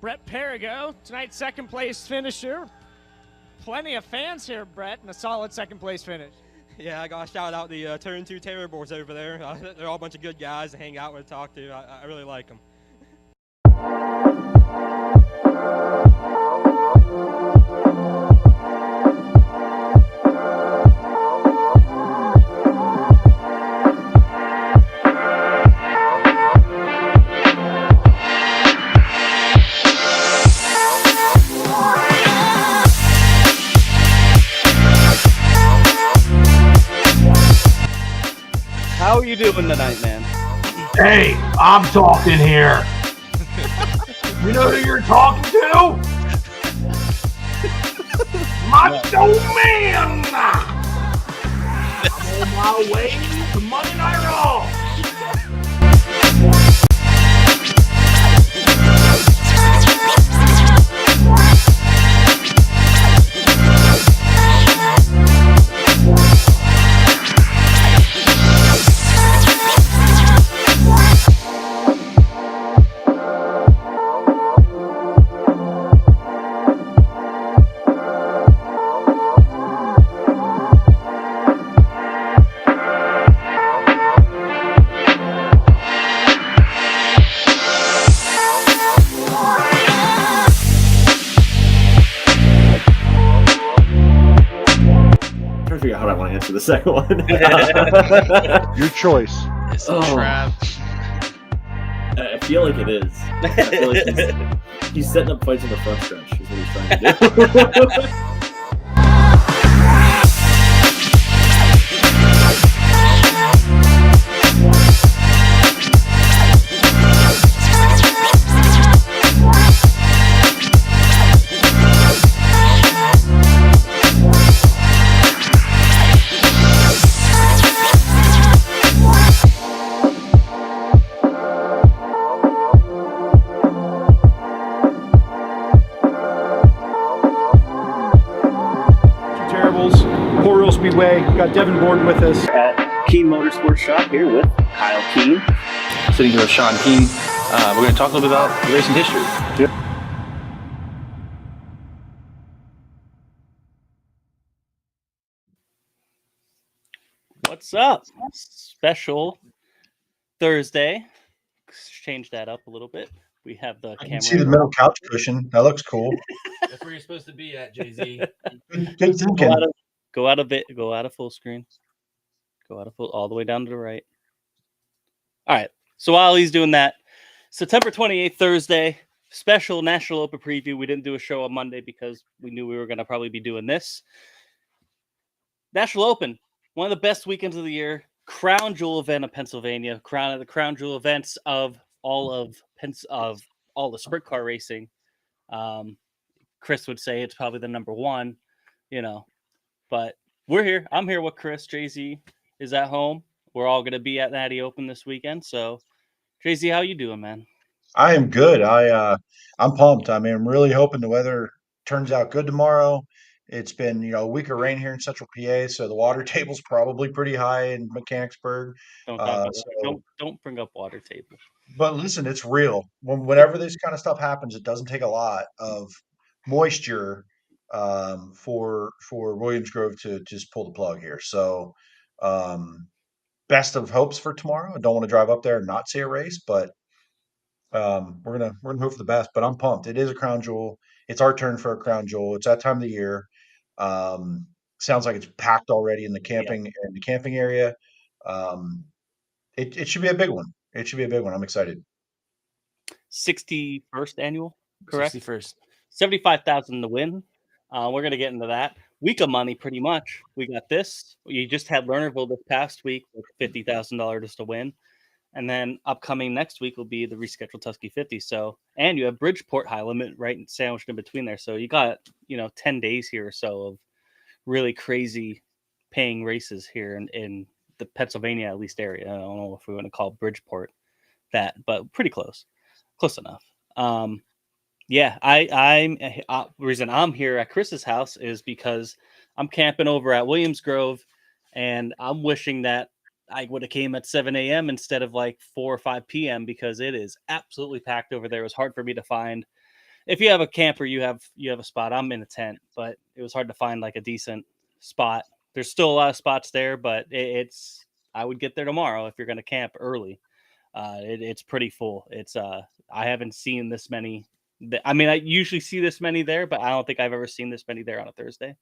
Brett Perigo, tonight's second place finisher. Plenty of fans here, Brett, and a solid second place finish. Yeah, I got to shout out the Turn 2 Terribles over there. They're all a bunch of good guys to hang out with, talk to. I really like them. How are you doing tonight, man? Hey, I'm talking here. You know who you're talking to? Macho Man! I'm on my way to Monday Night Raw. To the second one. Your choice. It's a trap. I feel like it is. I feel like he's setting up fights in the front stretch is what he's trying to do. Speedway. We've got Devin Borden with us at Keen Motorsports Shop here with Kyle Keen. Sitting here with Sean Keen. We're going to talk a little bit about racing history. Yep. What's up? Special Thursday. Let's change that up a little bit. We have the camera. I can see the middle couch cushion. That looks cool. That's where you're supposed to be at, Jay-Z. Good thinking. Go out of full screen. Go out of full, all the way down to the right. All right. So while he's doing that, September 28th, Thursday, special National Open preview. We didn't do a show on Monday because we knew we were going to probably be doing this. National Open, one of the best weekends of the year. Crown jewel event of Pennsylvania. The crown jewel events of all the sprint car racing. Chris would say it's probably the number one, but we're here. I'm here with Chris. Jay-Z is at home. We're all going to be at Natty Open this weekend. So, Jay-Z, how you doing, man? I am good. I'm pumped. I mean, I'm really hoping the weather turns out good tomorrow. It's been, a week of rain here in Central PA, so the water table's probably pretty high in Mechanicsburg. Don't bring up water table. But listen, it's real. Whenever this kind of stuff happens, it doesn't take a lot of moisture for Williams Grove to just pull the plug here. So, best of hopes for tomorrow. I don't want to drive up there and not see a race, but we're gonna hope for the best. But I'm pumped. It is a crown jewel. It's our turn for a crown jewel. It's that time of the year. Sounds like it's packed already in the camping area. It should be a big one. It should be a big one. I'm excited. 61st annual, correct? 61st. 75,000 to win. We're going to get into that. Week of money, pretty much. We got this. You just had Lernerville this past week with $50,000 just to win. And then upcoming next week will be the rescheduled Tusky 50. So, and you have Bridgeport High Limit right sandwiched in between there. So you got, 10 days here or so of really crazy paying races here in the Pennsylvania, at least area. I don't know if we want to call Bridgeport that, but pretty close enough. Reason I'm here at Chris's house is because I'm camping over at Williams Grove, and I'm wishing that I would have came at 7 a.m. instead of like 4 or 5 p.m. because it is absolutely packed over there. It was hard for me to find if you have a camper, you have a spot. I'm in a tent, but it was hard to find like a decent spot. There's still a lot of spots there, but it's I would get there tomorrow if you're going to camp early. It's pretty full. It's I haven't seen this many. I mean, I usually see this many there, but I don't think I've ever seen this many there on a Thursday.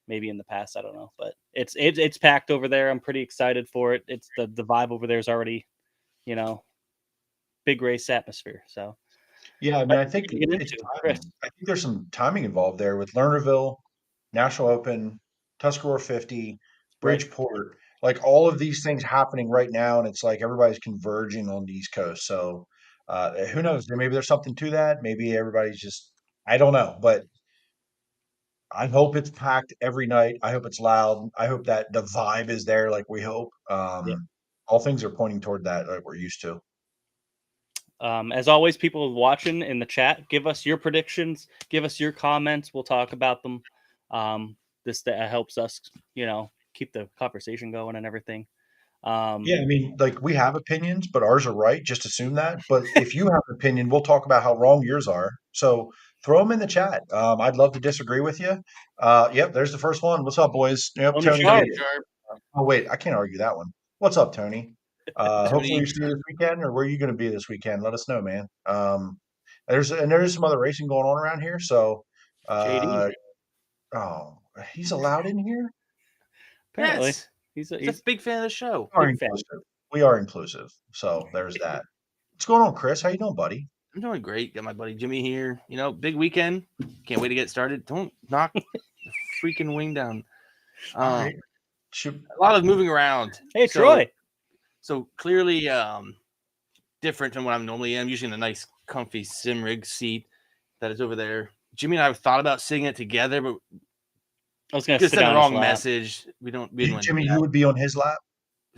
Maybe in the past, I don't know, but it's packed over there. I'm pretty excited for it. It's the vibe over there is already, big race atmosphere. So Yeah, I mean, I think What do you get it's into, timing. Chris? I think there's some timing involved there with Lernerville, National Open, Tuscarora 50, Right. Bridgeport, like all of these things happening right now, and it's like everybody's converging on the East Coast. So who knows? Maybe there's something to that. Maybe everybody's just I don't know, but I hope it's packed every night. I hope it's loud. I hope that the vibe is there like we hope. Yeah. All things are pointing toward that like we're used to. As always, people watching in the chat, give us your predictions, give us your comments. We'll talk about them. This helps us, keep the conversation going and everything. Yeah, I mean, like we have opinions, but ours are right. Just assume that. But if you have an opinion, we'll talk about how wrong yours are. So throw them in the chat. I'd love to disagree with you. Yep, there's the first one. What's up, boys? Yep, Tony Tony. Sharp. Oh wait, I can't argue that one. What's up, Tony? Hopefully Tony. you see you this weekend, or where are you going to be this weekend? Let us know, man. There's some other racing going on around here. So, JD. oh, he's allowed in here. Apparently, Yes. he's He's a big fan of the show. We are Big fan. inclusive. We are inclusive. So there's that. What's going on, Chris? How you doing, buddy? I'm doing great. Got my buddy Jimmy here. Big weekend. Can't wait to get started. Don't knock the freaking wing down. All right. Shoot. A lot of moving around. Hey, So- Troy. So clearly different than what I'm normally am. Usually in a nice, comfy sim rig seat that is over there. Jimmy and I have thought about sitting it together, but I was going to just sit sent down the his wrong lap. message. We don't want to Jimmy, do you that. would be on his lap.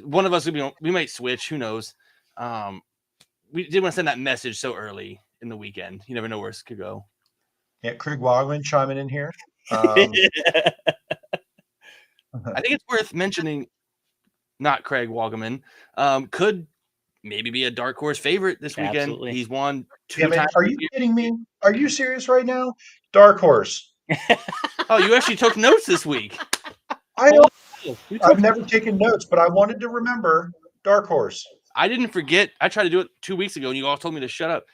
One of us would be. We might switch. Who knows? We didn't want to send that message so early in the weekend. You never know where it could go. Yeah, Craig Wagman chiming in here. I think it's worth mentioning. Not Craig Wagaman. Could maybe be a dark horse favorite this weekend. Absolutely. He's won two Yeah, man, times. are you kidding me? Are you serious right now? Dark horse. Oh, you actually took notes this week. I've never taken notes, but I wanted to remember Dark Horse. I didn't forget. I tried to do it 2 weeks ago, and you all told me to shut up.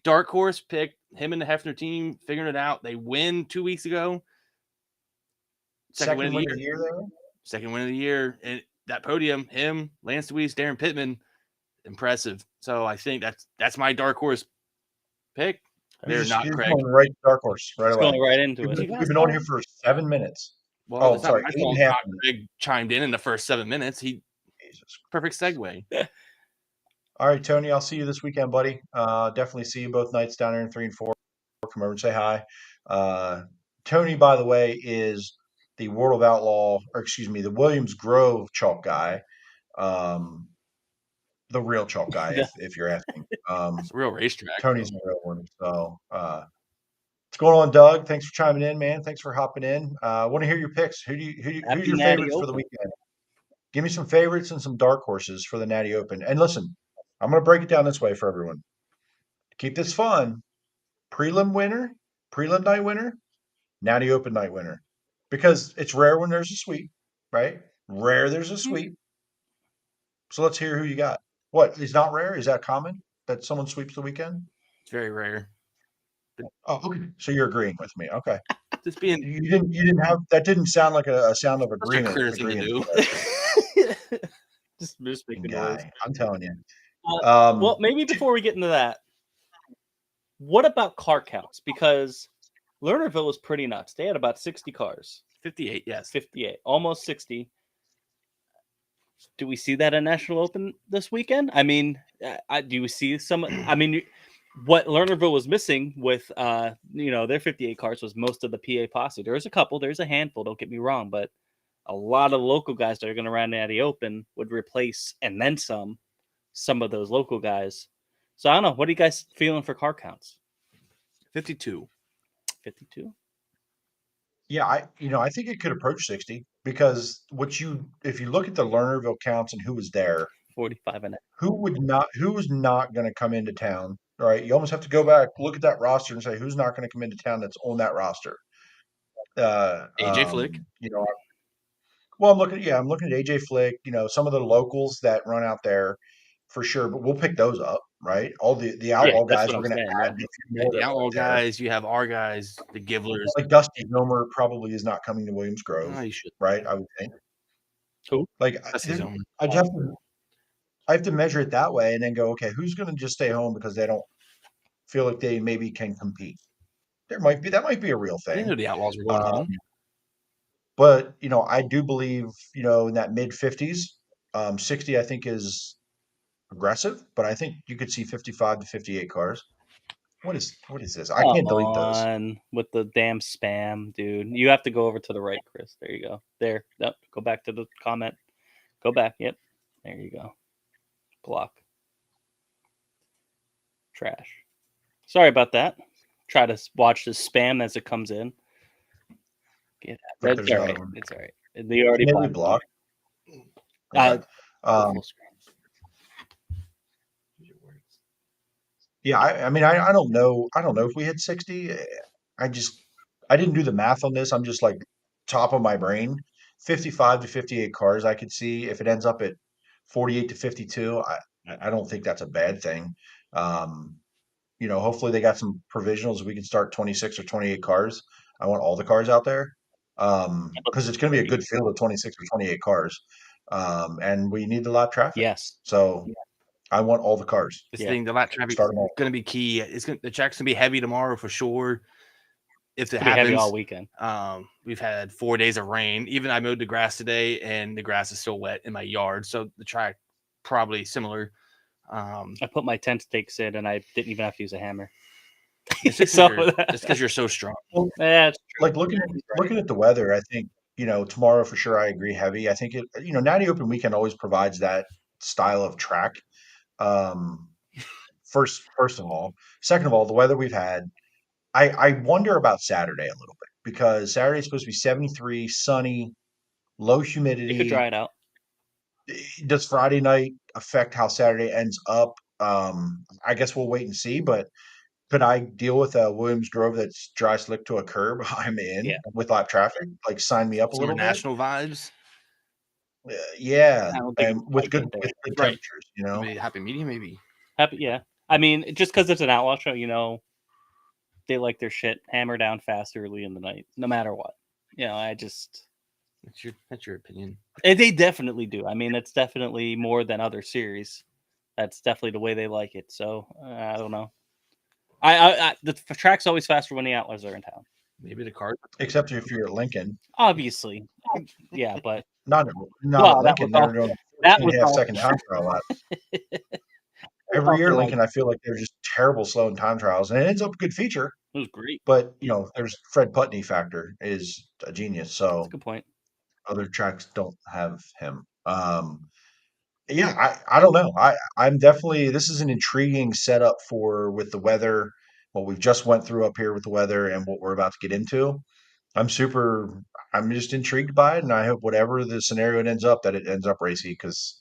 Dark horse picked him and the Hefner team, figuring it out. They win 2 weeks ago. Second win of the year. there. Second win of the year. And that podium, him, Lance Deweese, Darren Pittman, impressive. So I think that's my dark horse pick. They're not You're Craig. going right to Dark Horse right It's away. going right into We've it. been on here for 7 minutes. Well, Oh, it's not sorry, my 8.5 fault minutes. Craig chimed in the first 7 minutes. Jesus. Perfect segue. All right, Tony, I'll see you this weekend, buddy. Definitely see you both nights down there in 3 and 4. Come over and say hi. Tony, by the way, is the World of Outlaw, or excuse me, the Williams Grove chalk guy. The real chalk guy, if you're asking. It's a real racetrack. Tony's the real one. So, what's going on, Doug? Thanks for chiming in, man. Thanks for hopping in. I want to hear your picks. Who's Happy your Natty favorites for the Open. weekend? Give me some favorites and some dark horses for the Natty Open. And listen, I'm going to break it down this way for everyone. To keep this fun, prelim night winner, Natty Open night winner. Because it's rare when there's a sweep, right? Rare there's a sweep. So let's hear who you got. What is not rare? Is that common that someone sweeps the weekend? It's very rare. Oh, okay. So you're agreeing with me. Okay. Just being You didn't have that. Didn't sound like a sound of such a agreement. clear thing to agreeing. just making noise. Guy, I'm telling you. Well, maybe before we get into that, what about car counts? Because Lernerville was pretty nuts. They had about 60 cars. 58, yes. 58, almost 60. Do we see that at National Open this weekend? I mean, do you see some? I mean, what Lernerville was missing with, their 58 cars was most of the PA posse. There's a couple, there's a handful. Don't get me wrong, but a lot of local guys that are going to run Natty Open would replace and then some of those local guys. So I don't know. What are you guys feeling for car counts? 52. 52. Yeah, I think it could approach 60 because if you look at the Lernerville counts and who was there, 45 and who was not going to come into town All right, you almost have to go back, look at that roster, and say who's not going to come into town that's on that roster. AJ Flick. You know, well, I'm looking at AJ Flick. You know, some of the locals that run out there for sure, but we'll pick those up, right? All the outlaw that's guys what we're I'm going to saying, add. a few more The that outlaw aren't there. guys, you have our guys, the Givlers. Like Dusty Homer probably is not coming to Williams Grove, Oh, you should. right? I would think. Cool. Like That's his own. I have to measure it that way, and then go, okay, who's going to just stay home because they don't feel like they maybe can compete? That might be a real I didn't know thing. the Outlaws were going home. But you know, I do believe in that mid 50s, 60 I think is aggressive, but I think you could see 55 to 58 cars. What is this? I can't delete those. On with the damn spam, dude. You have to go over to the right, Chris. There you go. There. Nope. Go back to the comment. Go back. Yep. There you go. Block. Trash. Sorry about that. Try to watch the spam as it comes in. Get But That's there's all another right. one. It's all right. They already Maybe blocked. block. Okay. Full screen. Yeah, I mean, I don't know. I don't know if we hit 60. I didn't do the math on this. I'm just like top of my brain. 55 to 58 cars I could see. If it ends up at 48 to 52, I don't think that's a bad thing. Hopefully they got some provisionals. We can start 26 or 28 cars. I want all the cars out there. Because it's going to be a good field of 26 or 28 cars. And we need a lot of traffic. Yes. So I want all the cars. This thing, the lap traffic is Start 'em all. going to be key. The track's going to be heavy tomorrow for sure. If it It's gonna be heavy happens, all weekend. We've had 4 days of rain. Even I mowed the grass today, and the grass is still wet in my yard. So the track probably similar. I put my tent stakes in, and I didn't even have to use a hammer. It's just So- because you're so strong. Yeah, it's true. Like looking at the weather, I think tomorrow for sure. I agree heavy. I think Natty Open Weekend always provides that style of track. First of all, second of all, the weather we've had. I wonder about Saturday a little bit because Saturday's supposed to be 73, sunny, low You humidity. could dry it out. Does Friday night affect how Saturday ends up? I guess we'll wait and see. But could I deal with a Williams Grove that's dry slick to a curb? I'm in Yeah. with live traffic. Like sign me up a Some little bit. national vibes. Yeah, I don't think and it's with quite good there. with good Right. temperatures. Maybe happy medium, maybe. Happy, yeah. I mean, just because it's an outlaw show, they like their shit hammer down fast early in the night, no matter what. That's your opinion. And they definitely do. I mean, it's definitely more than other series. That's definitely the way they like it. So I don't know. The track's always faster when the Outlaws are in town. Maybe the cars. Except if you're at Lincoln, Obviously, yeah, but not Well, at that Lincoln. was all- They're doing that a was half all- second time trial lap. Every year, also Lincoln, I feel like they're just terrible slow in time trials, and it ends up a good feature. it was great. But there's Fred Putney factor is a genius. So That's a good point. other tracks don't have him. Yeah, I don't know. I'm definitely this is an intriguing setup with the weather, what we've just went through up here with the weather and what we're about to get into. I'm just intrigued by it, and I hope whatever the scenario it ends up, that it ends up racy because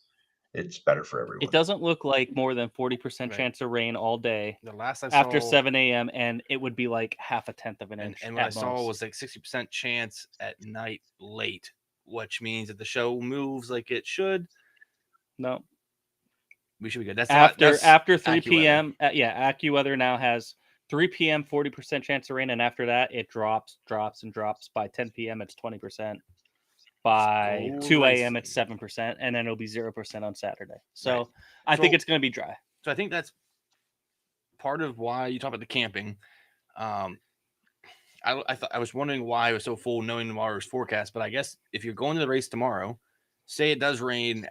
it's better for everyone. It doesn't look like more than 40% Right. chance of rain all day The last I after saw, 7 a.m. and it would be like half a tenth of an and, inch. and what I at saw most. was like 60% chance at night late, which means if the show moves like it should, no. we should be good. That's After 3 AccuWeather. p.m. AccuWeather now has 3 p.m. 40% chance of rain, and after that it drops. By 10 p.m. it's 20%. By 2 a.m. it's 7%, and then it'll be 0% on Saturday. So Right. I think So- it's going to be dry. So I think that's part of why you talk about the camping. I was wondering why I was so full knowing tomorrow's forecast, but I guess if you're going to the race tomorrow, say it does rain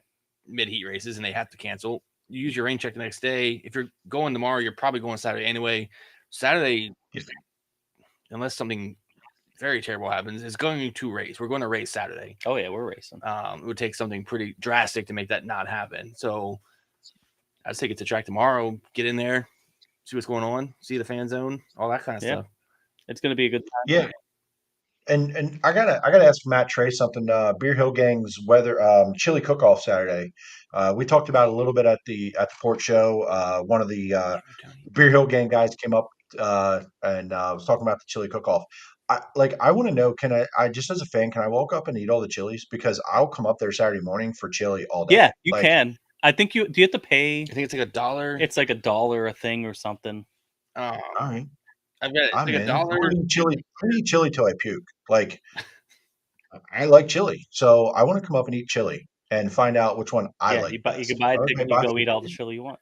mid-heat races and they have to cancel, you use your rain check the next day. If you're going tomorrow, you're probably going Saturday anyway. Saturday, unless something very terrible happens, is going to race. We're going to race Saturday. Oh yeah, we're racing. It would take something pretty drastic to make that not happen. So I'd take it to track tomorrow, get in there, see what's going on, see the fan zone, all that kind of Yeah. stuff. It's going to be a good time. Yeah. And I gotta ask Matt Trey something. Beer Hill Gang's weather chili cook off Saturday. We talked about it a little bit at the port show. One of the Beer Hill Gang guys came up and was talking about the chili cook off. I want to know, can I just as a fan, can I walk up and eat all the chilies? Because I'll come up there Saturday morning for chili all day. Yeah, you can. I think do you have to pay? I think it's like $1. It's like $1 a thing or something. All right. I've got I'm like in. $1. I'm gonna eat chili till I puke. Like, I like chili, so I want to come up and eat chili and find out which one I like. You best. can buy a Okay, ticket and buy you go some eat all the chili. chili you want.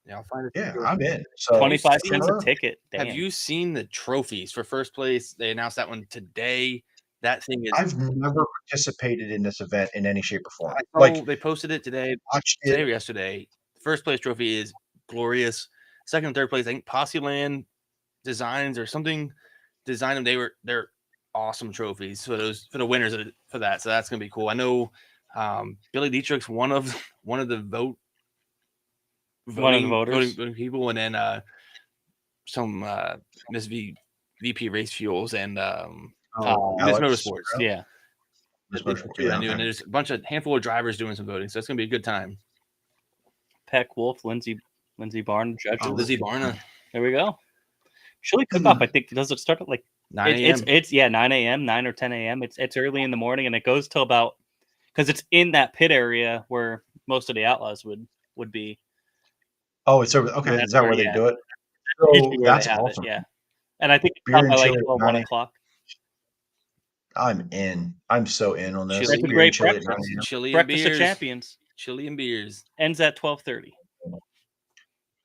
Yeah, I'll find it. Yeah, I'm in. So 25 cents a sure. ticket. Damn. Have you seen the trophies for first place? They announced that one today. That thing is. I've never participated in this event in any shape or form. They posted it today. Watched Today it. or yesterday. First place trophy is glorious. Second and third place, I think Posseland Designs or something designed them. They're awesome trophies for the winners for that. So that's gonna be cool. I know Billy Dietrich's one of the voting people, and then some Miss VP Race Fuels and Miss Motorsports. Yeah. And there's a handful of drivers doing some voting, so it's gonna be a good time. Peck Wolf, Lindsey Barn, judges. Lizzie Barna. There we go. Chili cook-off, I think, does it start at like 9 a.m.? It's 9 a.m., 9 or 10 a.m. It's early in the morning, and it goes till about, because it's in that pit area where most of the Outlaws would be. Oh, it's over. Okay, is that where they do it? So that's awesome. Yeah, and I think it's Beer and by like chili at 1 9 o'clock. I'm in. I'm so in on this. It's a great breakfast. Chili and Breakfast beers. of Champions. Chili and beers. Ends at 12:30.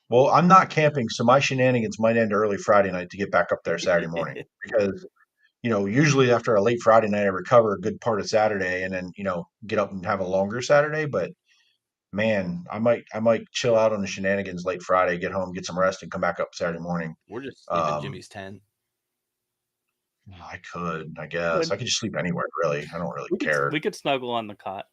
Well, I'm not camping, so my shenanigans might end early Friday night to get back up there Saturday morning. Because, usually after a late Friday night, I recover a good part of Saturday and then, get up and have a longer Saturday. But man, I might chill out on the shenanigans late Friday, get home, get some rest, and come back up Saturday morning. We're just sleeping in Jimmy's tent. I could, I guess. I could just sleep anywhere, really. I don't really care. We could snuggle on the cot.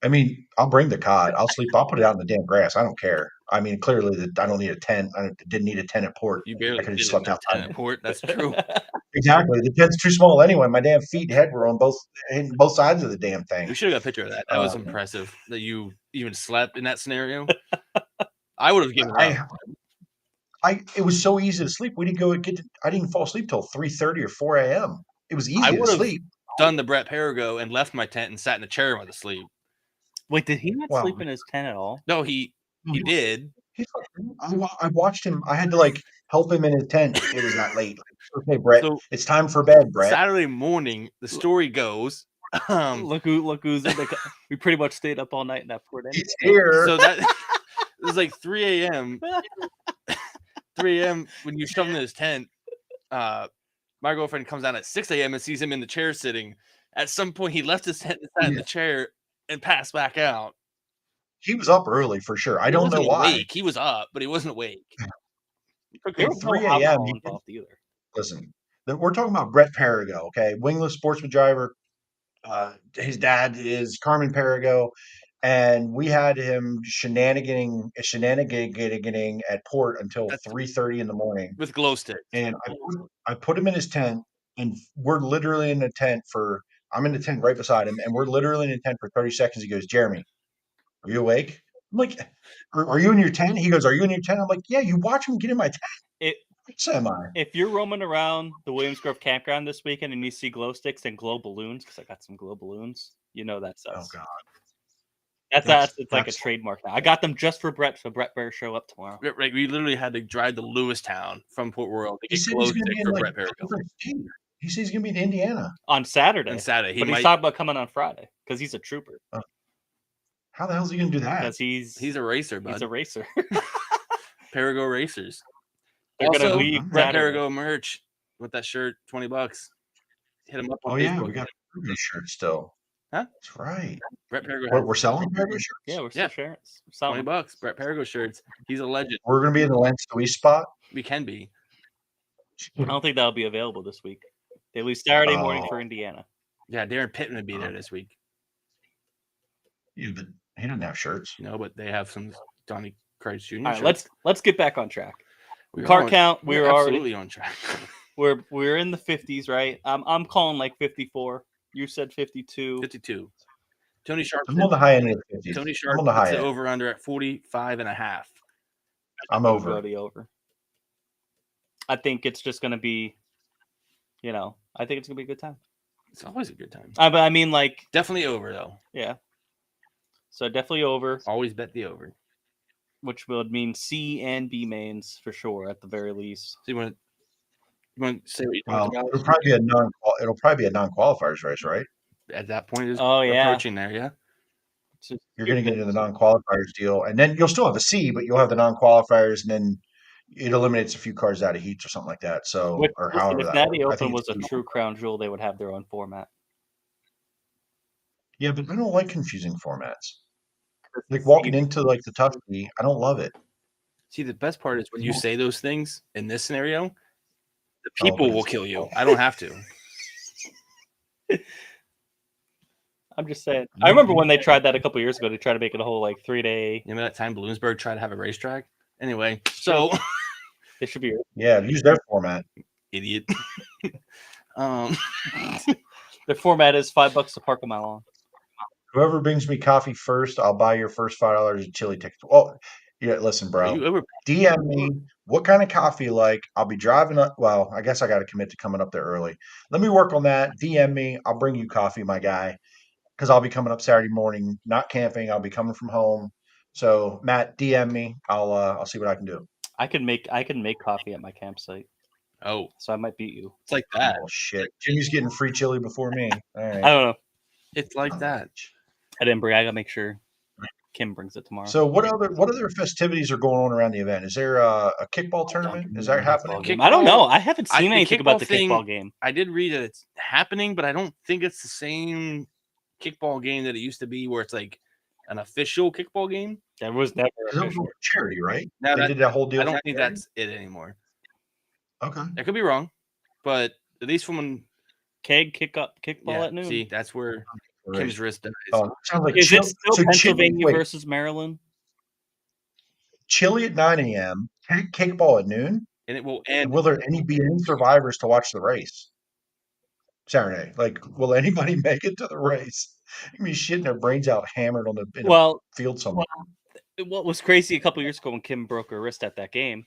I mean, I'll bring the cot. I'll put it out in the damn grass. I don't care. I mean, clearly I don't need a tent. I didn't need a tent at port. You barely I could have just fit in slept a tent outside. at port. That's true. Exactly. The tent's too small anyway. My damn feet and head were on both sides of the damn thing. We should have got a picture of that. That was impressive that you even slept in that scenario. I would have given up. It was so easy to sleep. We didn't I didn't fall asleep till 3:30 or 4 a.m. It was easy to sleep. Done the Brett Perigo and left my tent and sat in a chair and went to sleep. Wait, did he not sleep in his tent at all? No, he did. I watched him. I had to help him in his tent. It was that late. Okay, Brett, it's time for bed, Brett. Saturday morning, the story goes. Look who's in the. We pretty much stayed up all night in that port. He's here. So that it was like 3 a.m. 3 a.m. when you shove him in his tent. My girlfriend comes down at 6 a.m. and sees him in the chair sitting. At some point, he left his tent and sat in the chair and passed back out. He was up early for sure. I don't know why. Awake. He was up, but he wasn't awake. At 3 a.m. Listen, we're talking about Brett Perigo, okay? Wingless sportsman driver. His dad is Carmen Perigo, and we had him shenaniganing at port until 3:30 in the morning with glow sticks. And I put him in his tent, and we're literally in the tent I'm in the tent right beside him, and we're literally in the tent for 30 seconds. He goes, "Jeremy, are you awake?" I'm like, "Are you in your tent?" He goes, "Are you in your tent?" I'm like, "Yeah, you watch him get in my tent." If you're roaming around the Williams Grove campground this weekend and you see glow sticks and glow balloons, because I got some glow balloons, that's us. Oh God, it's like a trademark now. I got them just for Brett, so Brett better show up tomorrow. Right, we literally had to drive to Lewistown from Port Royal to get glow sticks for Brett Perigo. He says he's gonna be in Indiana on Saturday. He's talking about coming on Friday because he's a trooper. How the hell is he gonna do that? Because he's a racer, bud. He's a racer. Perigo racers. They're also, gonna leave Brett Perigo merch with that shirt, $20. Hit him up on Facebook. Yeah, we got a shirt still. Huh? That's right. Brett Perigo. We're selling Perigo shirts. Yeah, we're still sharing. $20. Brett Perigo shirts. He's a legend. We're gonna be in the Lance Louise spot. We can be. I don't think that'll be available this week. They leave Saturday morning for Indiana. Yeah, Darren Pittman would be there this week. Yeah, but he doesn't have shirts. No, but they have some Donnie Christ Jr. All right, shirts. let's get back on track. Car count. We're absolutely on track. we're in the 50s, right? I'm calling like 54. You said 52. 52. Tony Sharp. I'm on the high end of the 50s. Tony I'm Sharp on the puts high the end. over under at 45.5. I'm We'll over. go the over. I think it's just gonna be, I think it's gonna be a good time. It's always a good time. But I mean, like, Definitely over though. yeah. So definitely over, Always bet the over. which would mean C and B mains for sure at the very least. So you want to say what you Well, talked about it'll probably be a non-qualifiers race, right? at that point? Is Oh, yeah. approaching there, yeah. You're going to get into the non-qualifiers deal, and then you'll still have a C, but you'll have the non-qualifiers, and then it eliminates a few cars out of heats or something like that. So, Which, or listen, however if that Natty works. I Open think was a it's true crown jewel, they would have their own format. yeah, but I don't like confusing formats. Like walking into like the Tusky, I don't love it. See, the best part is when you say those things in this scenario, the Oh, people but will it's kill you. awful. I don't have to. I'm just saying. I remember when they tried that a couple years ago. They tried to make it a whole like 3-day. You remember that time Bloomsburg tried to have a racetrack? Anyway, so They should be. Yeah, use their format. idiot. Their format is $5 to park on my lawn. Whoever brings me coffee first, I'll buy your first $5 of chili tickets. Oh, yeah, listen, Are bro. you ever DM me what kind of coffee you like. I'll be driving up. Well, I guess I got to commit to coming up there early. Let me work on that. DM me. I'll bring you coffee, my guy, because I'll be coming up Saturday morning. Not camping. I'll be coming from home. So Matt, DM me. I'll see what I can do. I can make coffee at my campsite, Oh, so I might beat you. it's like that. Oh shit, Jimmy's getting free chili before me. All right. I don't know. It's like that. I didn't bring. I gotta make sure Kim brings it tomorrow. So what other festivities are going on around the event? Is there a kickball tournament? Is that happening? Kickball- I don't know. I haven't I- seen the anything about the kickball thing- kickball game. I did read that it's happening, but I don't think it's the same kickball game that it used to be, where it's like an official kickball game. That was never. 'Cause that was for charity, right? Now They that- did that whole deal. I don't for think charity? that's it anymore. Okay. I could be wrong, but at least from when Keg kickball at noon. see, that's where Right. Kim's wrist dies. Oh, it sounds like Is Chil- it still so Pennsylvania wait, versus Maryland? chili at 9 a.m., kickball at noon. And it will And end. will there be any survivors to watch the race Saturday? Like, will anybody make it to the race? You can be shitting their brains out, hammered on in a Well, field somewhere. what was crazy a couple years ago when Kim broke her wrist at that game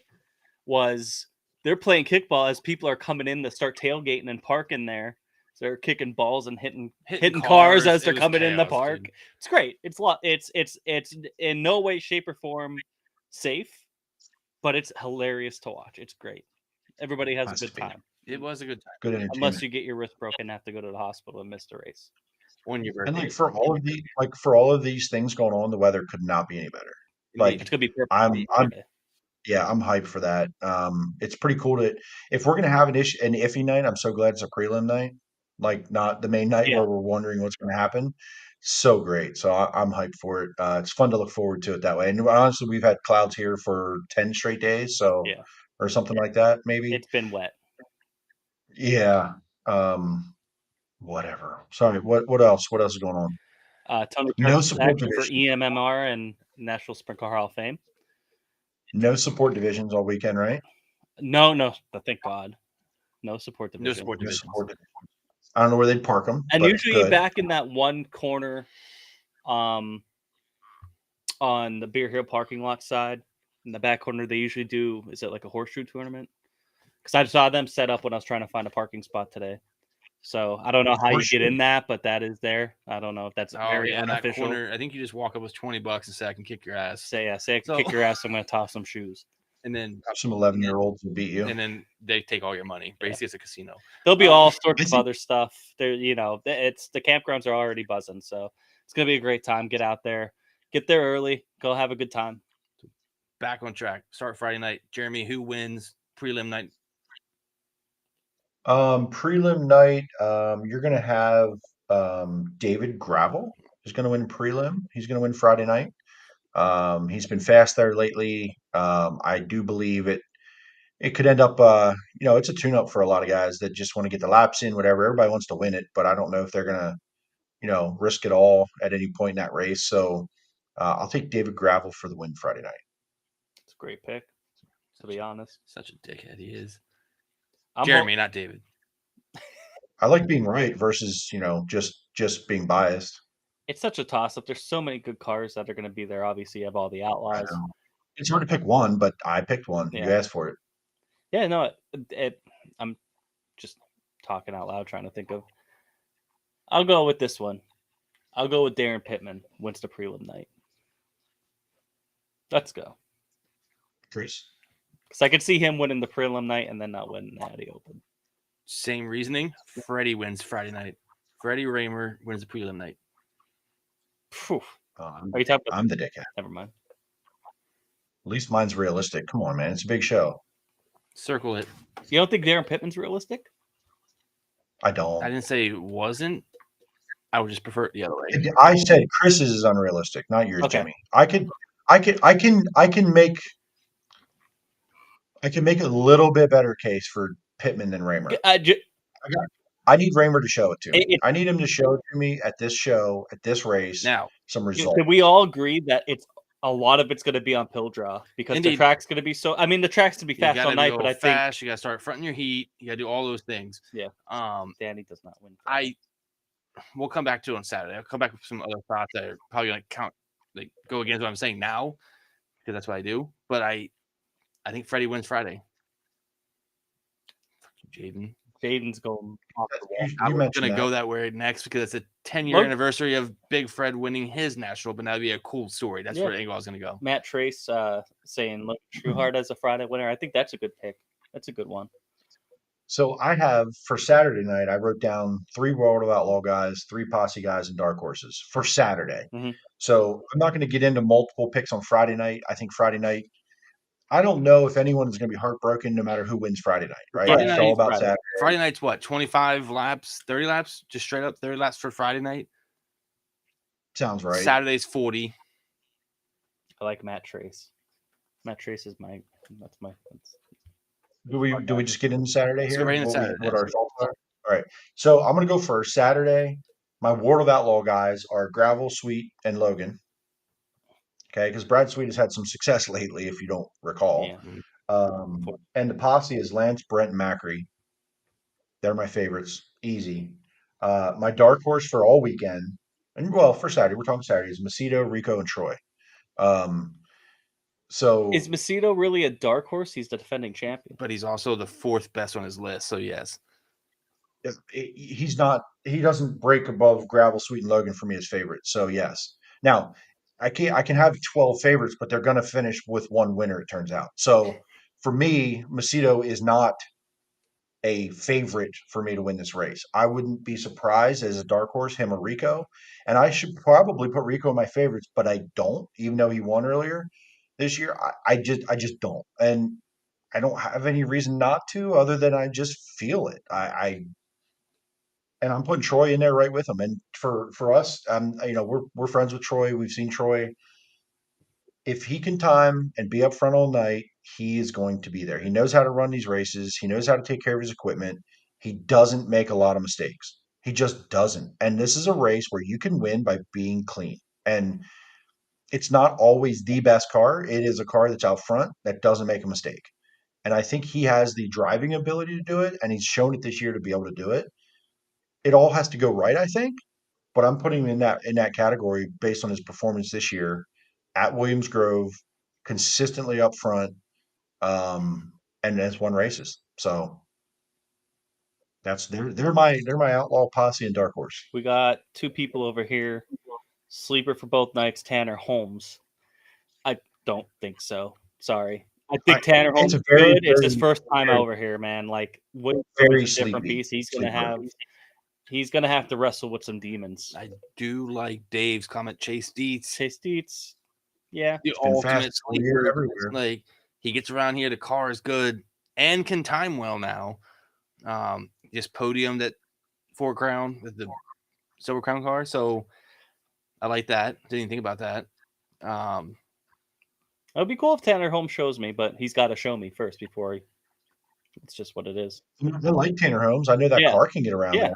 was they're playing kickball as people are coming in to start tailgating and parking there. So they're kicking balls and hitting cars as It they're was coming in the chaos, park. dude. It's great. It's in no way, shape, or form safe, but it's hilarious to watch. It's great. Everybody has a good Fascinating. time, It was a good time Good entertainment. unless you get your wrist broken and have to go to the hospital and miss the race. on your And birthday. like for all of these things going on, the weather could not be any better. Like It's gonna be perfect. I'm Okay. yeah, I'm hyped for that. It's pretty cool to if we're gonna have an iffy night. I'm so glad it's a prelim night, like not the main night Yeah. where we're wondering what's gonna happen. So great. So I'm hyped for it. It's fun to look forward to it that way. And honestly, we've had clouds here for 10 straight days, so Yeah. or something like that, maybe. It's been wet. Yeah. Whatever. Sorry. What else? What else is going on? Tony No Sharp is support active for division. EMMR and National Sprint Car Hall of Fame. No support divisions all weekend, right? No, but thank God, no support division. No support No divisions. support divisions. I don't know where they'd park them. And but usually good. back in that one corner, on the Beer Hill parking lot side, in the back corner, they usually do. Is it like a horseshoe tournament? Because I saw them set up when I was trying to find a parking spot today. So I don't know how you Horseshoe? get in that, but that is there. I don't know if that's Oh, very yeah, that unofficial. corner. I think you just walk up with $20 and say I can kick your ass, Say I can So- kick your ass. I'm going to toss some shoes. and then Some 11-year-olds will beat you. and then they take all your money. Basically, it's a casino. There'll be all sorts I of think- other stuff. There, it's the campgrounds are already buzzing, so it's gonna be a great time. Get out there, get there early, go have a good time. Back on track. Start Friday night. Jeremy, who wins prelim night? Prelim night, you're gonna have David Gravel is gonna win prelim. He's gonna win Friday night. He's been fast there lately. I do believe it could end up it's a tune up for a lot of guys that just want to get the laps in, whatever. Everybody wants to win it, but I don't know if they're gonna, risk it all at any point in that race. So I'll take David Gravel for the win Friday night. It's a great pick, to be honest. Such a dickhead he is. Jeremy, not David. I like being right versus just being biased. It's such a toss up. There's so many good cars that are going to be there. Obviously, you have all the I outlaws. know. It's hard to pick one, but I picked one. You Yeah. asked for it. Yeah, no, I'm just talking out loud, trying to think of. I'll go with this one. I'll go with Darren Pittman wins the prelim night. Let's go. Chris. Because I could see him winning the prelim night and then not winning the Natty Open. Same reasoning. Freddie wins Friday night. Freddie Raymer wins the prelim night. Phew. Are you talking about? I'm the dickhead. Never mind. At least mine's realistic. Come on, man. It's a big show. Circle it. You don't think Darren Pittman's realistic? I don't. I didn't say it wasn't. I would just prefer it the other way. I said Chris's is unrealistic, not yours, Okay. Jimmy. I can make a little bit better case for Pittman than Raymer. I need Raymer to show it to me. I need him to show it to me at this show, at this race. Now, some results. Can we all agree that a lot of it's going to be on pill draw because the Indeed. track's going to be so. I mean, the track's to be fast all night, but I think fast. You got to start fronting your heat. You got to do all those things. Yeah. Danny does not win. We'll come back to it on Saturday. I'll come back with some other thoughts that are probably going to go against what I'm saying now, because that's what I do. But I think Freddie wins Friday. Jaden's going off the wall. I'm going to go that way next because it's a 10-year anniversary of Big Fred winning his national, but that'd be a cool story. That's where the angle I was going to go. Matt Trace saying, look, Trueheart as a Friday winner. I think that's a good pick. That's a good one. So I have, for Saturday night, I wrote down 3 World of Outlaw guys, 3 Posse guys, and dark horses for Saturday. Mm-hmm. So I'm not going to get into multiple picks on Friday night. I think Friday night, I don't know if anyone is going to be heartbroken no matter who wins Friday night, right? It's all about Saturday. Friday night's what, 25 laps, 30 laps? Just straight up 30 laps for Friday night? Sounds right. Saturday's 40. I like Matt Trace. Matt Trace is that's my. Do we just get into Saturday here? Right into Saturday. What our thoughts are? All right. So I'm going to go first. Saturday, my World of Outlaw guys are Gravel, Sweet, and Logan. Okay, because Brad Sweet has had some success lately, if you don't recall. Yeah. And the Posse is Lance, Brent, and Macri. They're my favorites. Easy. My dark horse for all weekend, and for Saturday, we're talking Saturday, is Macedo, Rico, and Troy. So is Macedo really a dark horse? He's the defending champion, but he's also the 4th best on his list. So yes, he's not. He doesn't break above Gravel, Sweet, and Logan for me as favorites. So yes. Now I can have 12 favorites, but they're going to finish with one winner. It turns out. So for me, Macedo is not a favorite for me to win this race. I wouldn't be surprised as a dark horse, him or Rico, and I should probably put Rico in my favorites, but I don't, even though he won earlier this year. I just don't, and I don't have any reason not to, other than I just feel it. And I'm putting Troy in there right with him. And for us, we're friends with Troy. We've seen Troy. If he can time and be up front all night, he is going to be there. He knows how to run these races. He knows how to take care of his equipment. He doesn't make a lot of mistakes. He just doesn't. And this is a race where you can win by being clean. And it's not always the best car. It is a car that's out front that doesn't make a mistake. And I think he has the driving ability to do it, and he's shown it this year to be able to do it. It all has to go right, I think, but I'm putting him in that category based on his performance this year at Williams Grove, consistently up front, and has won races. So they're my Outlaw Posse and dark horse. We got 2 people over here. Sleeper for both nights, Tanner Holmes. I don't think so. Sorry. I think Tanner Holmes is good. It's his first time over here, man. Like, what very a different piece. He's gonna have to wrestle with some demons. I do like Dave's comment. Chase Dietz. Yeah, the ultimate sleeper everywhere. Like, he gets around here. The car is good and can time well now. Just podiumed at 4 Crown with the Silver Crown car. So I like that. Didn't even think about that. It would be cool if Tanner Holmes shows me, but he's got to show me first before it's just what it is. I like Tanner Holmes. I know that car can get around there.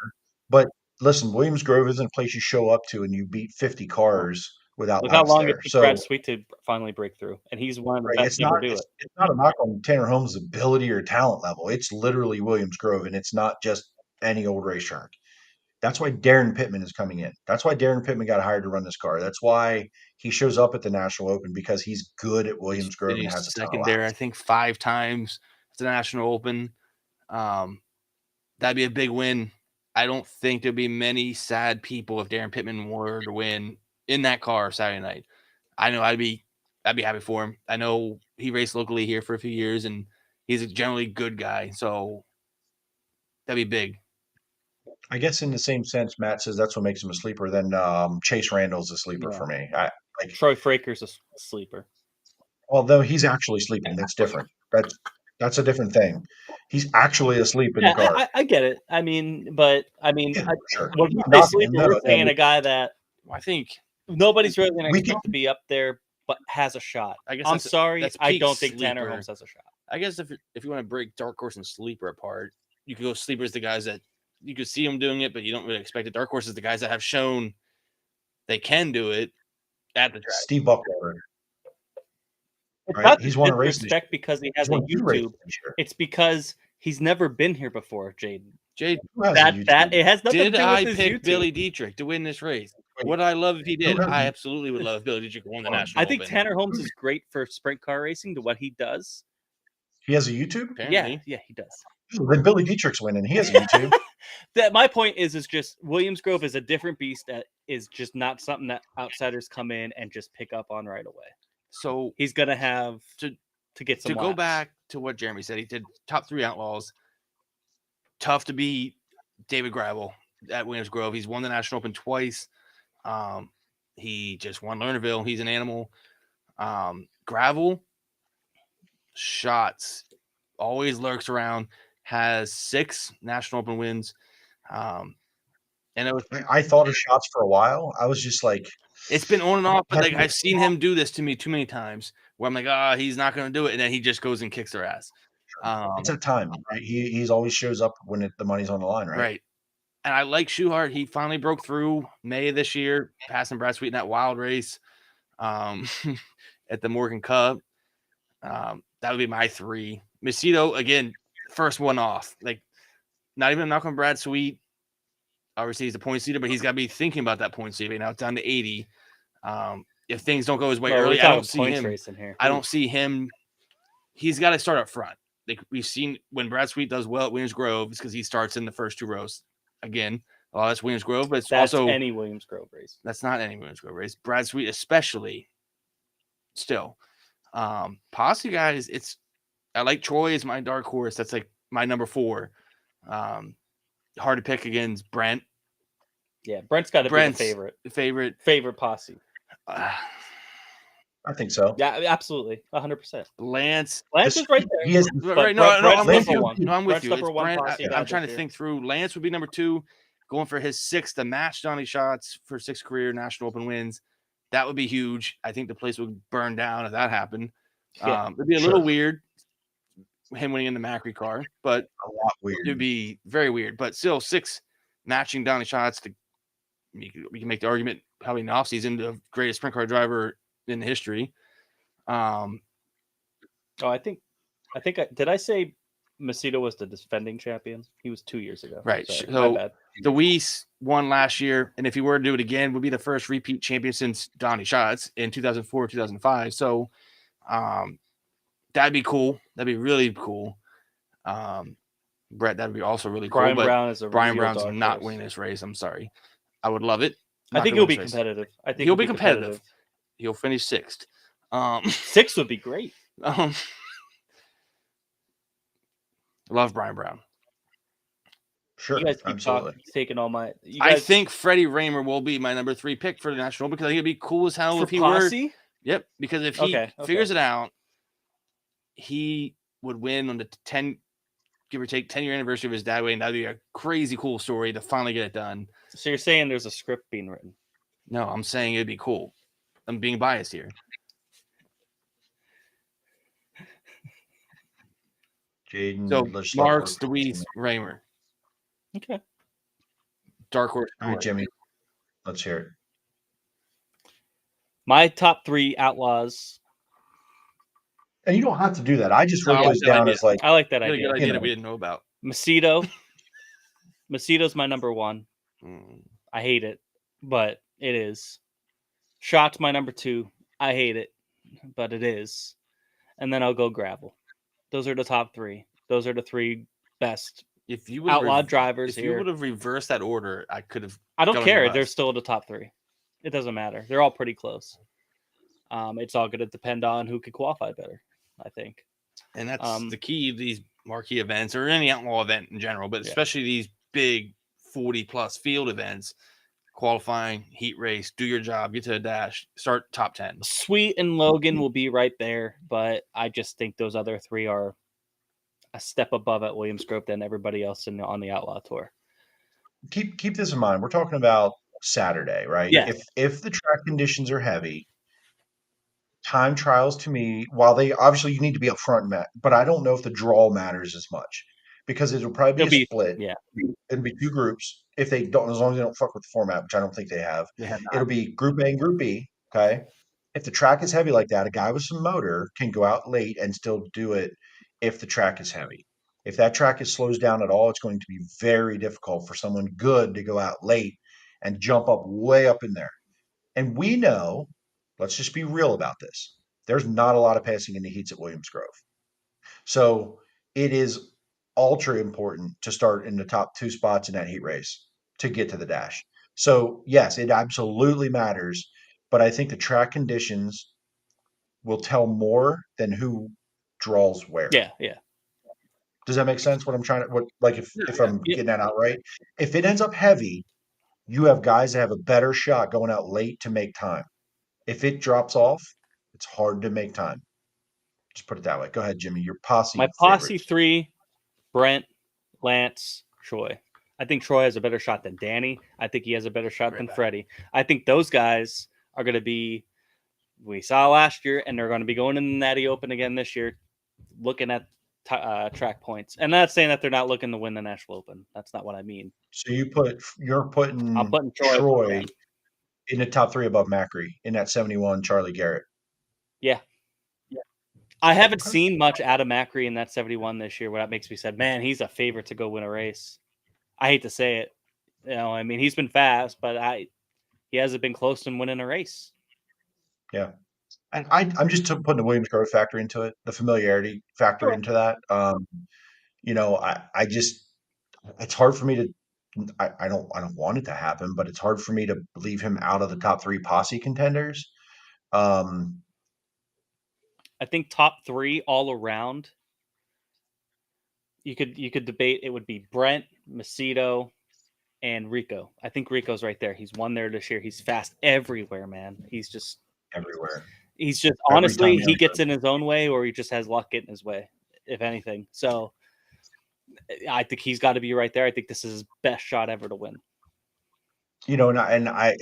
But listen, Williams Grove isn't a place you show up to and you beat 50 cars without Look how laps long there. it took So Brad Sweet to finally break through, and he's one of the right, best to ever do it. it's not a knock on Tanner Holmes' ability or talent level. It's literally Williams Grove, and it's not just any old racetrack. That's why Darren Pittman is coming in. That's why Darren Pittman got hired to run this car. That's why he shows up at the National Open, because he's good at Williams Grove and Finished has a ton of second there, I laps. think 5 times at the National Open. That'd be a big win. I don't think there'd be many sad people if Darren Pittman were to win in that car Saturday night. I know I'd be happy for him. I know he raced locally here for a few years, and he's a generally good guy, so that'd be big. I guess in the same sense, Matt says that's what makes him a sleeper. Then Chase Randall's a sleeper Yeah. for me. Troy Fraker's a sleeper. Although he's actually sleeping, that's different. That's a different thing. He's actually asleep in Yeah, the car. I get it. I mean, Sure. when we I'm say not sleeper, knocking him, we're no, saying a guy that I think nobody's really going to We expect to be up there, but has a shot. I guess I'm that's- sorry, that's I peak don't think Tanner sleeper. Holmes has a shot. I guess if you want to break dark horse and sleeper apart, you could go sleepers, the guys that you could see them doing it, but you don't really expect it. Dark horses, the guys that have shown they can do it at the track. Steve Buckwater. It's Right, not he's won a race this disrespect because he has He's a won 2 races YouTube. this year. It's because he's never been here before, Jaden. Jade, Who has a That YouTube? it has nothing did to do I with his pick YouTube. Billy Dietrich to win this race? Wait. Would I love if he did? has I a- absolutely would love if Billy Dietrich won the Hold on. national. I think Open. Tanner Holmes is great for sprint car racing to what he does. He has a YouTube? Apparently. Yeah, he does. Then Billy Dietrich's winning. He has a YouTube. That my point is just Williams Grove is a different beast that is just not something that outsiders come in and just pick up on right away. So He's gonna have To- to get some to go laps. back to what Jeremy said, he did top 3 outlaws. Tough to beat David Gravel at Williams Grove. He's won the National Open twice. He just won Lernerville. He's an animal. Gravel shots always lurks around. Has 6 National Open wins. And it was I thought of shots for a while. I was just like, It's been on and off, but like Have you- I've seen him do this to me too many times where I'm like, he's not going to do it, and then he just goes and kicks their ass. it's a time, right? He's always shows up when the money's on the line, right? Right. And I like Schuhart. He finally broke through May of this year, passing Brad Sweet in that wild race at the Morgan Cup. That would be my 3. Macedo, again, first one off. Like, not even a knock on Brad Sweet. Obviously, he's a point leader, but he's got to be thinking about that point leader. Now it's down to 80. If things don't go his way Bro, we're early, I talking don't see points him. racing here. I don't see him. He's got to start up front. Like we've seen when Brad Sweet does well at Williams Grove, it's because he starts in the first 2 rows. Again, that's Williams Grove, but it's That's also any Williams Grove race. that's not any Williams Grove race. Brad Sweet, especially, still. Posse guys, I like Troy as my dark horse. That's like my number 4. Hard to pick against Brent. Yeah, Brent's got to be the Brent's favorite posse. I think so. Yeah, absolutely, 100%. Lance. Lance is right there. He is But Right, Brent's I'm with number you. one. No, I'm with Brent's you. number It's one Brent. posse I'm guy trying to this year. think through. Lance would be number 2, going for his 6th to match Donnie Shots for 6 career National Open wins. That would be huge. I think the place would burn down if that happened. Yeah, It'd be a little weird, him winning in the Macri car, but A lot weird. it'd be very weird. But still, 6 matching Donnie Shots. We can make the argument probably in the offseason the greatest sprint car driver in history. Oh, I think did I say Macedo was the defending champion? He was 2 years ago. Right, Sorry, so- my bad. Deweese won last year, and if he were to do it again, would be the first repeat champion since Donnie Schatz in 2004, 2005. So that'd be cool. That'd be really cool. Brett, that'd be also really cool. Brian but Brown is a Brian real Brown's dark not horse. winning this race. I'm sorry. I would love it. I Not think gonna he'll be win this race. competitive. I think He'll be competitive. He'll finish 6th. 6 would be great. Love Brian Brown. Sure, You guys keep absolutely. taking all my. You I guys, think Freddie Raymer will be my number 3 pick for the national because I think it'd be cool as hell for if he were. posse. Yep, because if he Okay, figures it out, he would win on the 10, give or take, 10-year anniversary of his dad wedding. That'd be a crazy cool story to finally get it done. So you're saying there's a script being written? No, I'm saying it'd be cool. I'm being biased here. Jaden, So let's start Marks, with- Deweese, Raymer, Okay. dark horse. All right, Jimmy, let's hear it. My top 3 outlaws. And you don't have to do that. I just No, wrote I like those that down idea. as like I like that You got a idea. good idea You that know. we didn't know about. Macedo. Macedo's my number 1. Mm. I hate it, but it is. Shot's my number 2. I hate it, but it is. And then I'll go Gravel. Those are the top 3. Those are the 3 best If you would outlawed drivers if you here. would have reversed that order, I could have. I don't gone care. less. They're still the top 3. It doesn't matter. They're all pretty close. It's all going to depend on who could qualify better, I think. And that's the key of these marquee events or any outlaw event in general, but especially these big 40-plus field events, qualifying, heat race, do your job, get to the dash, start top 10. Sweet and Logan will be right there, but I just think those other 3 are a step above at Williams Grove than everybody else on the Outlaw Tour. keep this in mind. We're talking about Saturday, right? Yes. If the track conditions are heavy, time trials to me, while they obviously you need to be up front, but I don't know if the draw matters as much because it'll probably be a split. Yeah. It'll be 2 groups if they don't, as long as they don't fuck with the format, which I don't think they have. not. It'll be Group A and Group B. Okay. If the track is heavy like that, a guy with some motor can go out late and still do it if the track is heavy. If that track slows down at all, it's going to be very difficult for someone good to go out late and jump up way up in there. And we know, let's just be real about this. There's not a lot of passing in the heats at Williams Grove. So it is ultra important to start in the top 2 spots in that heat race to get to the dash. So yes, it absolutely matters, but I think the track conditions will tell more than who draws where. Yeah. Does that make sense? What I'm trying to if I'm getting that out right? If it ends up heavy, you have guys that have a better shot going out late to make time. If it drops off, it's hard to make time. Just put it that way. Go ahead, Jimmy. Your posse. My posse favorites. 3, Brent, Lance, Troy. I think Troy has a better shot than Danny. I think he has a better shot than Freddie. I think those guys are going to be, we saw last year, and they're going to be going in the Natty Open again this year, looking at track points. And not saying that they're not looking to win the National Open. That's not what I mean. So you're putting I'm putting Troy in the top 3 above Macri in that 71 Charlie Garrett. Yeah. I haven't seen much out of Macri in that 71 this year. Where that makes me sad, man, he's a favorite to go win a race. I hate to say it. I mean, he's been fast, but he hasn't been close to winning a race. Yeah. And I'm just putting the Williams Grove factor into it, the familiarity factor into that. I just, it's hard for me to, I don't want it to happen, but it's hard for me to leave him out of the top 3 posse contenders. I think top 3 all around. You could debate. It would be Brent, Macedo, and Rico. I think Rico's right there. He's won there this year. He's fast everywhere, man. He's just everywhere. He's just honestly, he gets in his own way, or he just has luck getting his way, if anything. So I think he's got to be right there. I think this is his best shot ever to win. And I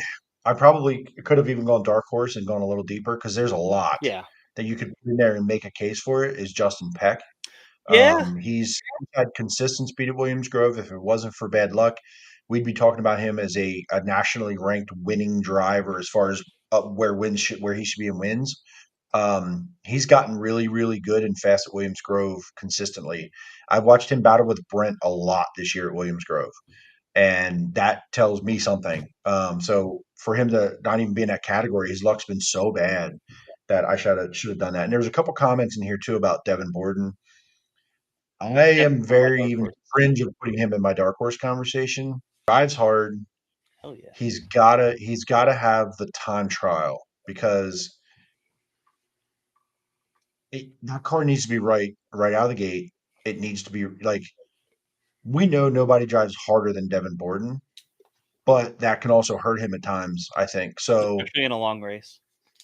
probably could have even gone dark horse and gone a little deeper because there's a lot that you could put in there and make a case for it. Is Justin Peck. Yeah. He's had consistent speed at Williams Grove. If it wasn't for bad luck, we'd be talking about him as a nationally ranked winning driver as far as where he should be in wins. He's gotten really, really good and fast at Williams Grove consistently. I've watched him battle with Brent a lot this year at Williams Grove, and that tells me something. So for him to not even be in that category, his luck's been so bad that I should have done that. And there's a couple comments in here too about Devin Borden. I am very even fringe of putting him in my dark horse conversation. Drives hard. Hell yeah. He's gotta have the time trial because that car needs to be right out of the gate. It needs to be we know nobody drives harder than Devin Borden, but that can also hurt him at times, I think. So especially in a long race.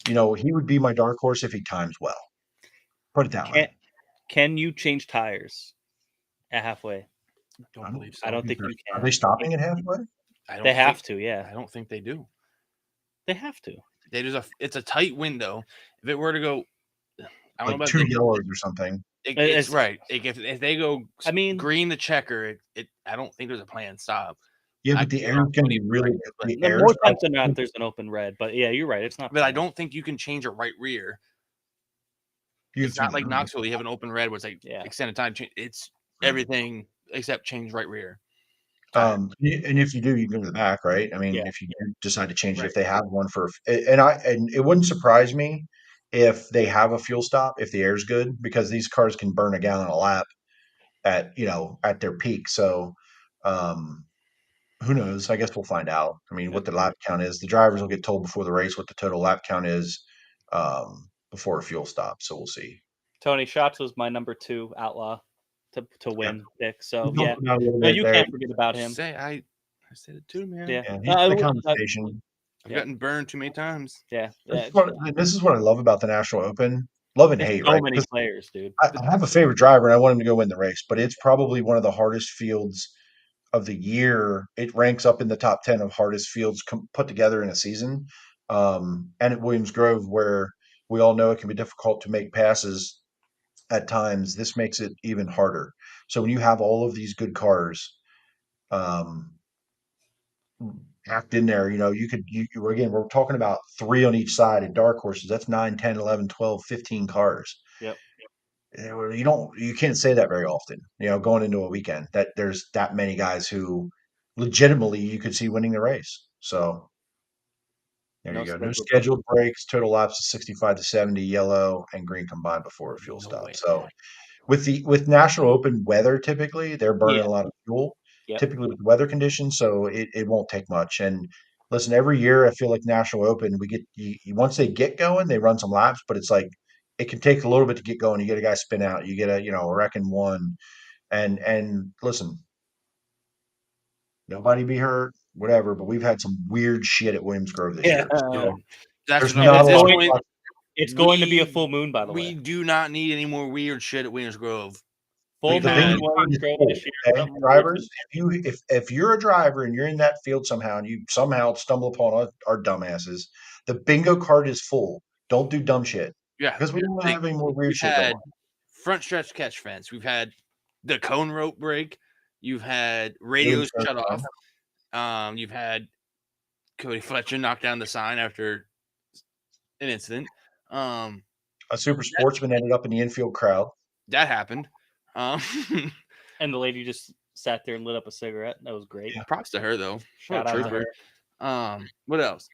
He would be my dark horse if he times well. Put it that way. Can you change tires at halfway? Don't believe so. I don't think you can. Are they stopping at halfway? They have to, yeah. I don't think they do. They have to. It's a tight window. If it were to go, I don't know about 2 yellows or something. It's right. If they go, I mean, green the checker, I don't think there's a planned stop. Yeah, I but the can't air can really be really. but The No, air's more times probably- than not, there's an open red. But yeah, you're right. It's not. But I bad. don't think you can change a right rear. you It's can not like change- Knoxville. You have an open red where it's like Yeah. extended time. It's everything except change right rear. And if you do, you can go to the back, right? I mean, Yeah. if you do decide to change it, Right. if they have one for, and it wouldn't surprise me if they have a fuel stop if the air's good, because these cars can burn a gallon a lap at their peak. So, who knows? I guess we'll find out. I mean, what the lap count is. The drivers will get told before the race what the total lap count is before a fuel stop. So we'll see. Tony Schatz was my number 2 outlaw to win pick. So We yeah, talked about it a little no, bit you there. can't forget about him. I said it too, man. Yeah, Yeah, he's in the conversation. I've gotten burned too many times. yeah. This is what I love about the National Open. Love and There's hate, so right? many 'Cause players, dude. I have a favorite driver and I want him to go win the race, but it's probably one of the hardest fields of the year. It ranks up in the top 10 of hardest fields put together in a season. And at Williams Grove, where we all know it can be difficult to make passes at times, this makes it even harder. So when you have all of these good cars packed in there, you could, again, we're talking about 3 on each side at dark horses. That's 9, 10, 11, 12, 15 cars. Yep. You can't say that very often, going into a weekend that there's that many guys who legitimately you could see winning the race. So there you go. No scheduled breaks, total laps of 65 to 70, yellow and green combined before a fuel stop. So with National Open weather, typically they're burning a lot of fuel, typically with the weather conditions. So it won't take much. And listen, every year I feel like National Open, we get once they get going, they run some laps, but it's like it can take a little bit to get going. You get a guy spin out, you get a wreck in one, and listen, nobody be hurt, whatever. But we've had some weird shit at Williams Grove this year. So That's there's what not a lot point, of- It's going to be a full moon, by the way. We do not need any more weird shit at Williams Grove. Full The moon, thing Williams is, Grove this year. okay, drivers, if you're a driver and you're in that field somehow and you somehow stumble upon our dumbasses, the bingo card is full. Don't do dumb shit. Yeah, Because we don't have any more weird we've shit had going on. front stretch catch fence. We've had the cone rope break. You've had radios shut off. You've had Cody Fletcher knock down the sign after an incident. A super sportsman ended up in the infield crowd. That happened. And the lady just sat there and lit up a cigarette. That was great. Props to her though. Shout out to her. What else?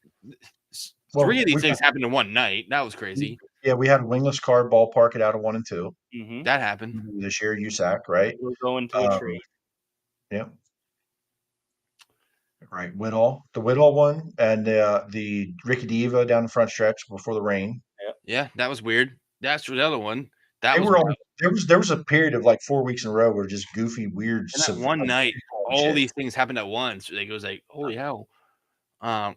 Well, 3 of these we've things got- happened in one night. That was crazy. Yeah, we had a wingless car ballpark it out of 1 and 2 Mm-hmm. That happened. this year, USAC, right? We're going to a tree. Yeah. Right, Whitall, the Whitall one, and the Ricky Diva down the front stretch before the rain. Yeah, that was weird. That's the other one. That They was were on. There was a period of like 4 weeks in a row where just goofy, weird. and that one night, all these things happened at once. It goes like, holy hell.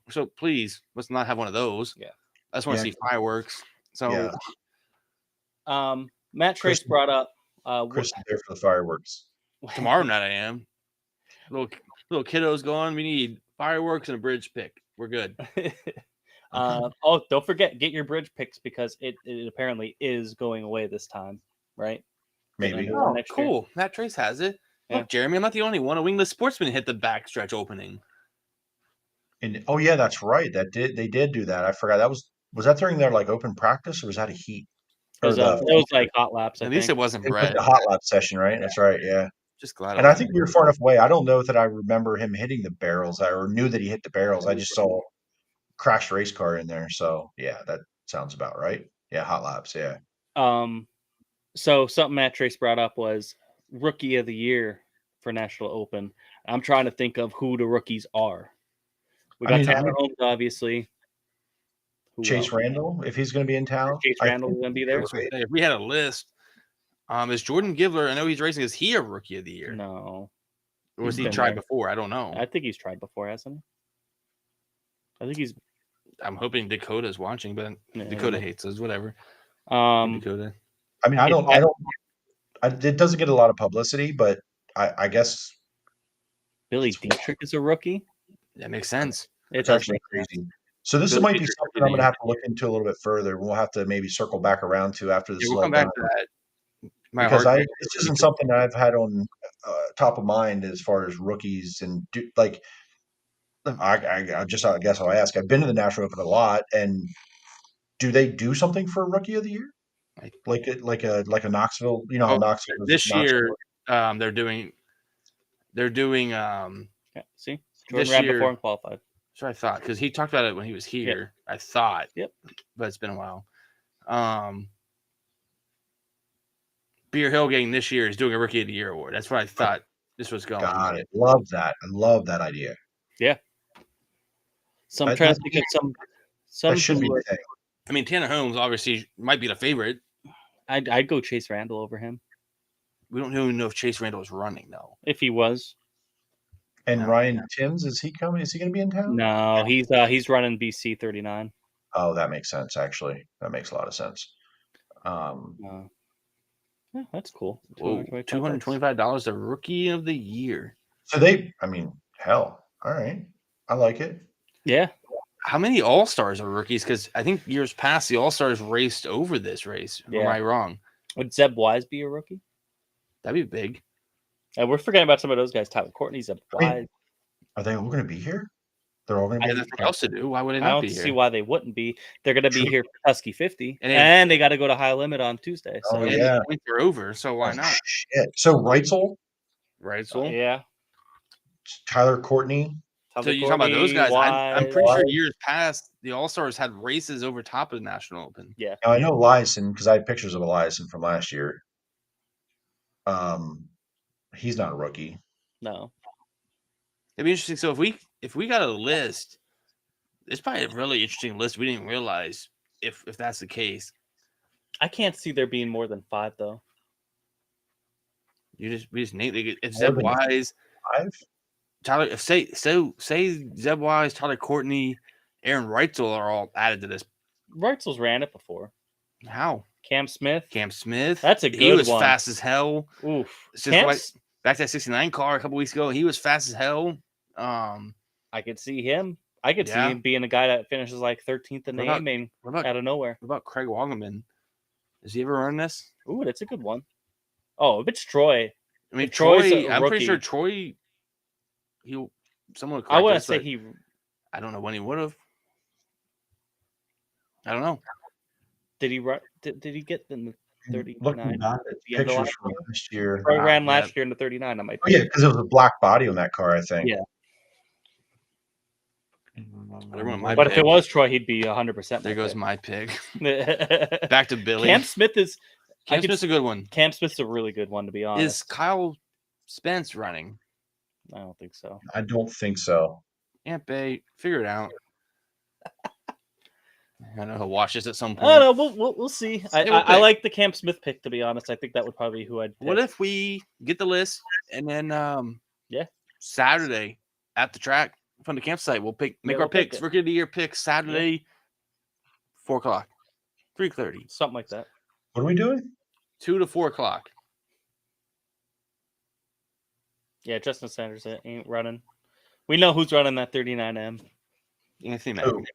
So please, let's not have one of those. Yeah. I just want to Yeah. see fireworks. So Yeah. Matt Trace Chris- brought up Chris is there for the fireworks. tomorrow night I am. Little kiddos going. We need fireworks and a bridge pick. We're good. Don't forget, get your bridge picks because it apparently is going away this time, right? Maybe. Oh, next year. cool. Matt Trace has it. Yeah. Look, Jeremy, I'm not the only one. A wingless sportsman hit the backstretch opening. And oh yeah, that's right. They did do that. I forgot. Was that during their like open practice or was that a heat? It was, Or it was like hot laps. I At least think. it wasn't they put Brett. the hot lap session, right? That's right. Yeah. Just glad. And I think we were far enough away. I don't know that I remember him hitting the barrels or knew that he hit the barrels. I just saw crashed race car in there. So yeah, that sounds about right. Yeah, hot laps. Yeah. So something Matt Trace brought up was rookie of the year for National Open. I'm trying to think of who the rookies are. We got Tanner Holmes, obviously. Who Chase else? Randall, if he's going to be in town. Chase Randall is going to be there. If we had a list, is Jordan Givler? I know he's racing. Is he a rookie of the year? No, Or was he's he been tried there. before? I don't know. I think he's tried before, hasn't he? I think he's. I'm hoping Dakota's watching, but Yeah, Dakota hates us. Whatever. I Dakota. mean, it doesn't get a lot of publicity, but I guess Billy Dietrich is a rookie. That makes sense. it's actually crazy. So this Billy might be Dietrich something I'm going to have to look into a little bit further. We'll have to maybe circle back around to after this. Yeah, we'll come back to that. Because this isn't something that I've had on top of mind as far as rookies and I guess I'll ask. I've been to the National Open a lot, and do they do something for Rookie of the Year? Like a Knoxville? You know how Oh, Knoxville this Knoxville- year, they're doing. Yeah, see, Jordan This ran year- before and qualified. That's what I thought because he talked about it when he was here. I thought. Yep. But it's been a while. Beer Hill Gang this year is doing a Rookie of the Year award. That's what I thought this was going. Got it. Love that. I love that idea. So I'm That- trying to that- think of some That should be people the thing. I mean, Tanner Holmes obviously might be the favorite. I'd go Chase Randall over him We don't even know if Chase Randall is running though. if he was. And No. Ryan Timms, is he coming? Is he going to be in town? No, he's running BC 39. Oh, that makes sense. Actually, that makes a lot of sense. Yeah, that's cool. Whoa, $225. $225 the Rookie of the Year. So I mean, hell, all right, I like it. Yeah, How many All Stars are rookies? Because I think years past the All Stars raced over this race. Or Yeah. am I wrong? would Zeb Wise be a rookie? That'd be big. We're forgetting about some of those guys. Tyler Courtney, Zeb I mean, Wise. Are they all going to be here? They're all going I to have be. nothing else to do. Why would it I not don't be see here? why they wouldn't be. They're going to be True. here for Husky 50, And and, they- they got to go to High Limit on Tuesday. So Oh, And yeah. the points are over, so why Oh, not? Shit. So Reitzel, Right, so yeah. Tyler Courtney. So Tyler you talk about those Courtney, guys? I'm Wise. pretty sure years past the All Stars had races over top of the National Open. Yeah. Now I know Eliason because I had pictures of Eliason from last year. He's not a rookie. No. It'd be interesting. So if we got a list, it's probably a really interesting list. We didn't realize if that's the case. I can't see there being more than 5 though. We just named it. If More Zeb than Wise, 5? Tyler, if say Zeb Wise, Tyler Courtney, Aaron Reitzel are all added to this. Reitzel's ran it before. How? Cam Smith. Cam Smith. That's a He good was one. fast as hell. Oof. Since Cam, back to that 69 car a couple weeks ago, he was fast as hell. I could see him. I could Yeah. see him being a guy that finishes like 13th in the What about- aiming What about out of nowhere. Craig Woggeman? Has he ever run this? Ooh, that's a good one. Oh, if it's Troy, I mean, If Troy's Troy. a I'm pretty sure rookie- Troy. Someone. I Correct want to us, say but he. I don't know when he would have. I don't know. Did he run? Did he get in the Looking 39? back at The end of pictures last from last year. Troy ran yeah. last year in the 39. I might. Oh yeah, because it was a black body on that car, I think. Yeah. Everyone, my But if pick. it was Troy, he'd be 100%. There goes my pick. Back Back to Billy. Cam Smith is. I Cam could- Smith's a good one. Cam Smith's a really good one to be honest. Is Kyle Spence running? I don't think so. I don't think so. Aunt Bay, figure it out. I know he'll watch this at some I point. don't know. We'll see. I we'll I pick. like the Cam Smith pick to be honest. I think that would probably be who I'd. Pick. What if we get the list and then Yeah. Saturday at the track from the campsite we'll make Yeah, our we'll pick picks. it. Rookie of the Year picks Saturday, 4:00, 3:30, something like that? What are we doing? 2 to 4 o'clock. Yeah, Justin Sanders ain't running. We know who's running that 39M. Anthony Who? Mackie.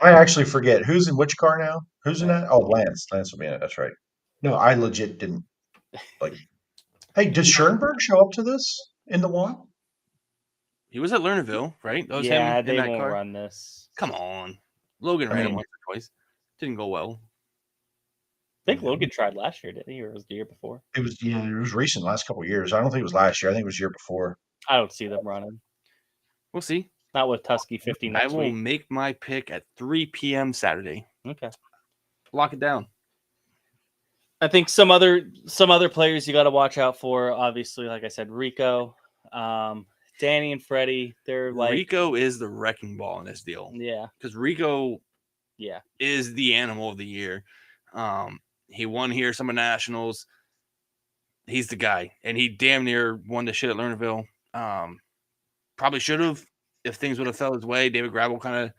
I actually forget who's in which car now. Who's in that? Oh, Lance. Lance will be in it. That's right. No, I legit didn't like. Hey, did Schoenberg show up to this in the one? He was at Lernerville, right? That was Yeah, him they in that won't car. run this. Come on. Logan I ran it mean- once or twice. Didn't go well. I think Logan tried last year, didn't he? Or was it the year before? It was it was recent, last couple of years. I don't think it was last year. I think it was the year before. I don't see them running. We'll see. Not with Tusky 50 I next will week. make my pick at 3 p.m. Saturday. Okay. Lock it down. I think some other players you got to watch out for. Obviously, like I said, Rico, Danny, and Freddie. They're like, Rico is the wrecking ball in this deal yeah, because Rico yeah. is the animal of the year. He won here some of the nationals. He's the guy, and he damn near won the shit at Lernerville. Probably should have if things would have fell his way. David Gravel kind of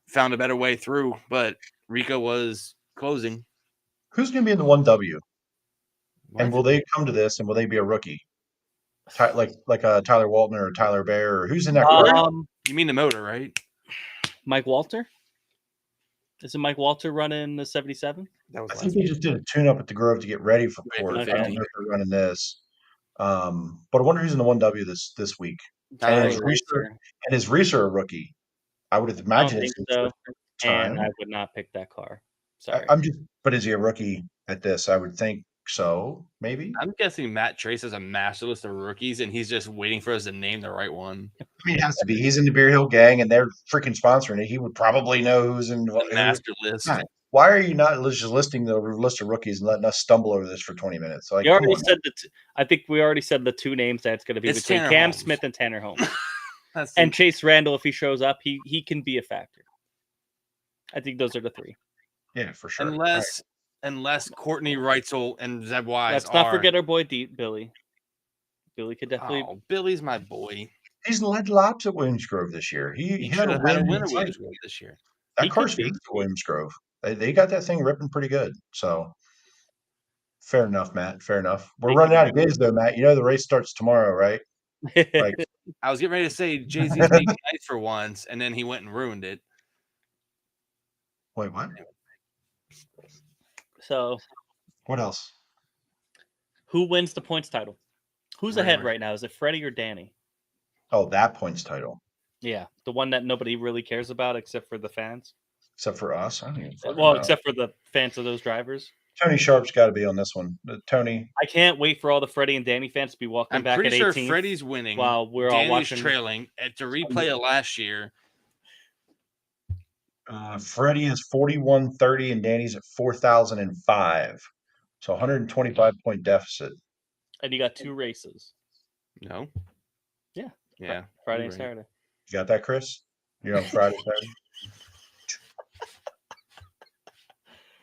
found a better way through, but Rico was closing. Who's going to be in the 1W? And What? will they come to this? And will they be a rookie? Like a Tyler Waltner or Tyler Bear or who's in that car? You mean the motor, right? Mike Walter. Isn't Mike Walter running the 77? That was I think they just did a tune-up at the Grove to get ready for Ready for Port. the I don't know if they're running this. But I wonder who's in the 1W this week. And Tyler Racer. his Reeser a rookie. I would have I don't imagined think it's so. time. And I would not pick that car. Sorry. But is he a rookie at this? I would think so, maybe. I'm guessing Matt Trace has a master list of rookies, and he's just waiting for us to name the right one. I mean, it has to be. He's in the Beer Hill Gang, and they're freaking sponsoring it. He would probably know who's in The master list. Right. Why are you not just listing the list of rookies and letting us stumble over this for 20 minutes? Like, You already come on, said I think we already said the two names that it's going to be It's between Tanner Cam Holmes. Smith and Tanner Holmes. That's And Chase Randall, if he shows up, he can be a factor. I think those are the three. Yeah, for sure. unless Courtney Reitzel and Zeb Wise Let's not forget our boy Billy. Billy could definitely. Oh, Billy's my boy. He's led laps at Williams Grove this year. He had should a have had a win winner in sight. this year. That He car's could be. good at Williams Grove. They got that thing ripping pretty good. So fair enough, Matt. Fair enough. We're Thank running you. out of days though, Matt. You know the race starts tomorrow, right? Like, I was getting ready to say Jay-Z's being nice for once, and then he went and ruined it. wait, what? So, What else? who wins the points title? Who's ahead right now? Is it Freddie or Danny? Oh, that points title. Yeah, the one that nobody really cares about except for the fans. Except for us. I don't even fucking Well, know. except for the fans of those drivers. Tony Sharp's got to be on this one. Tony. I can't wait for all the Freddie and Danny fans to be walking I'm back pretty at sure 18th Freddie's winning. while we're all Danny's watching. trailing. And to replay it last year, Freddie is 4130 and Danny's at 4005. So 125 point deficit. And you got two races. no. Yeah. Yeah. Friday you're and right. Saturday. You got that, Chris? You're on Friday, Saturday?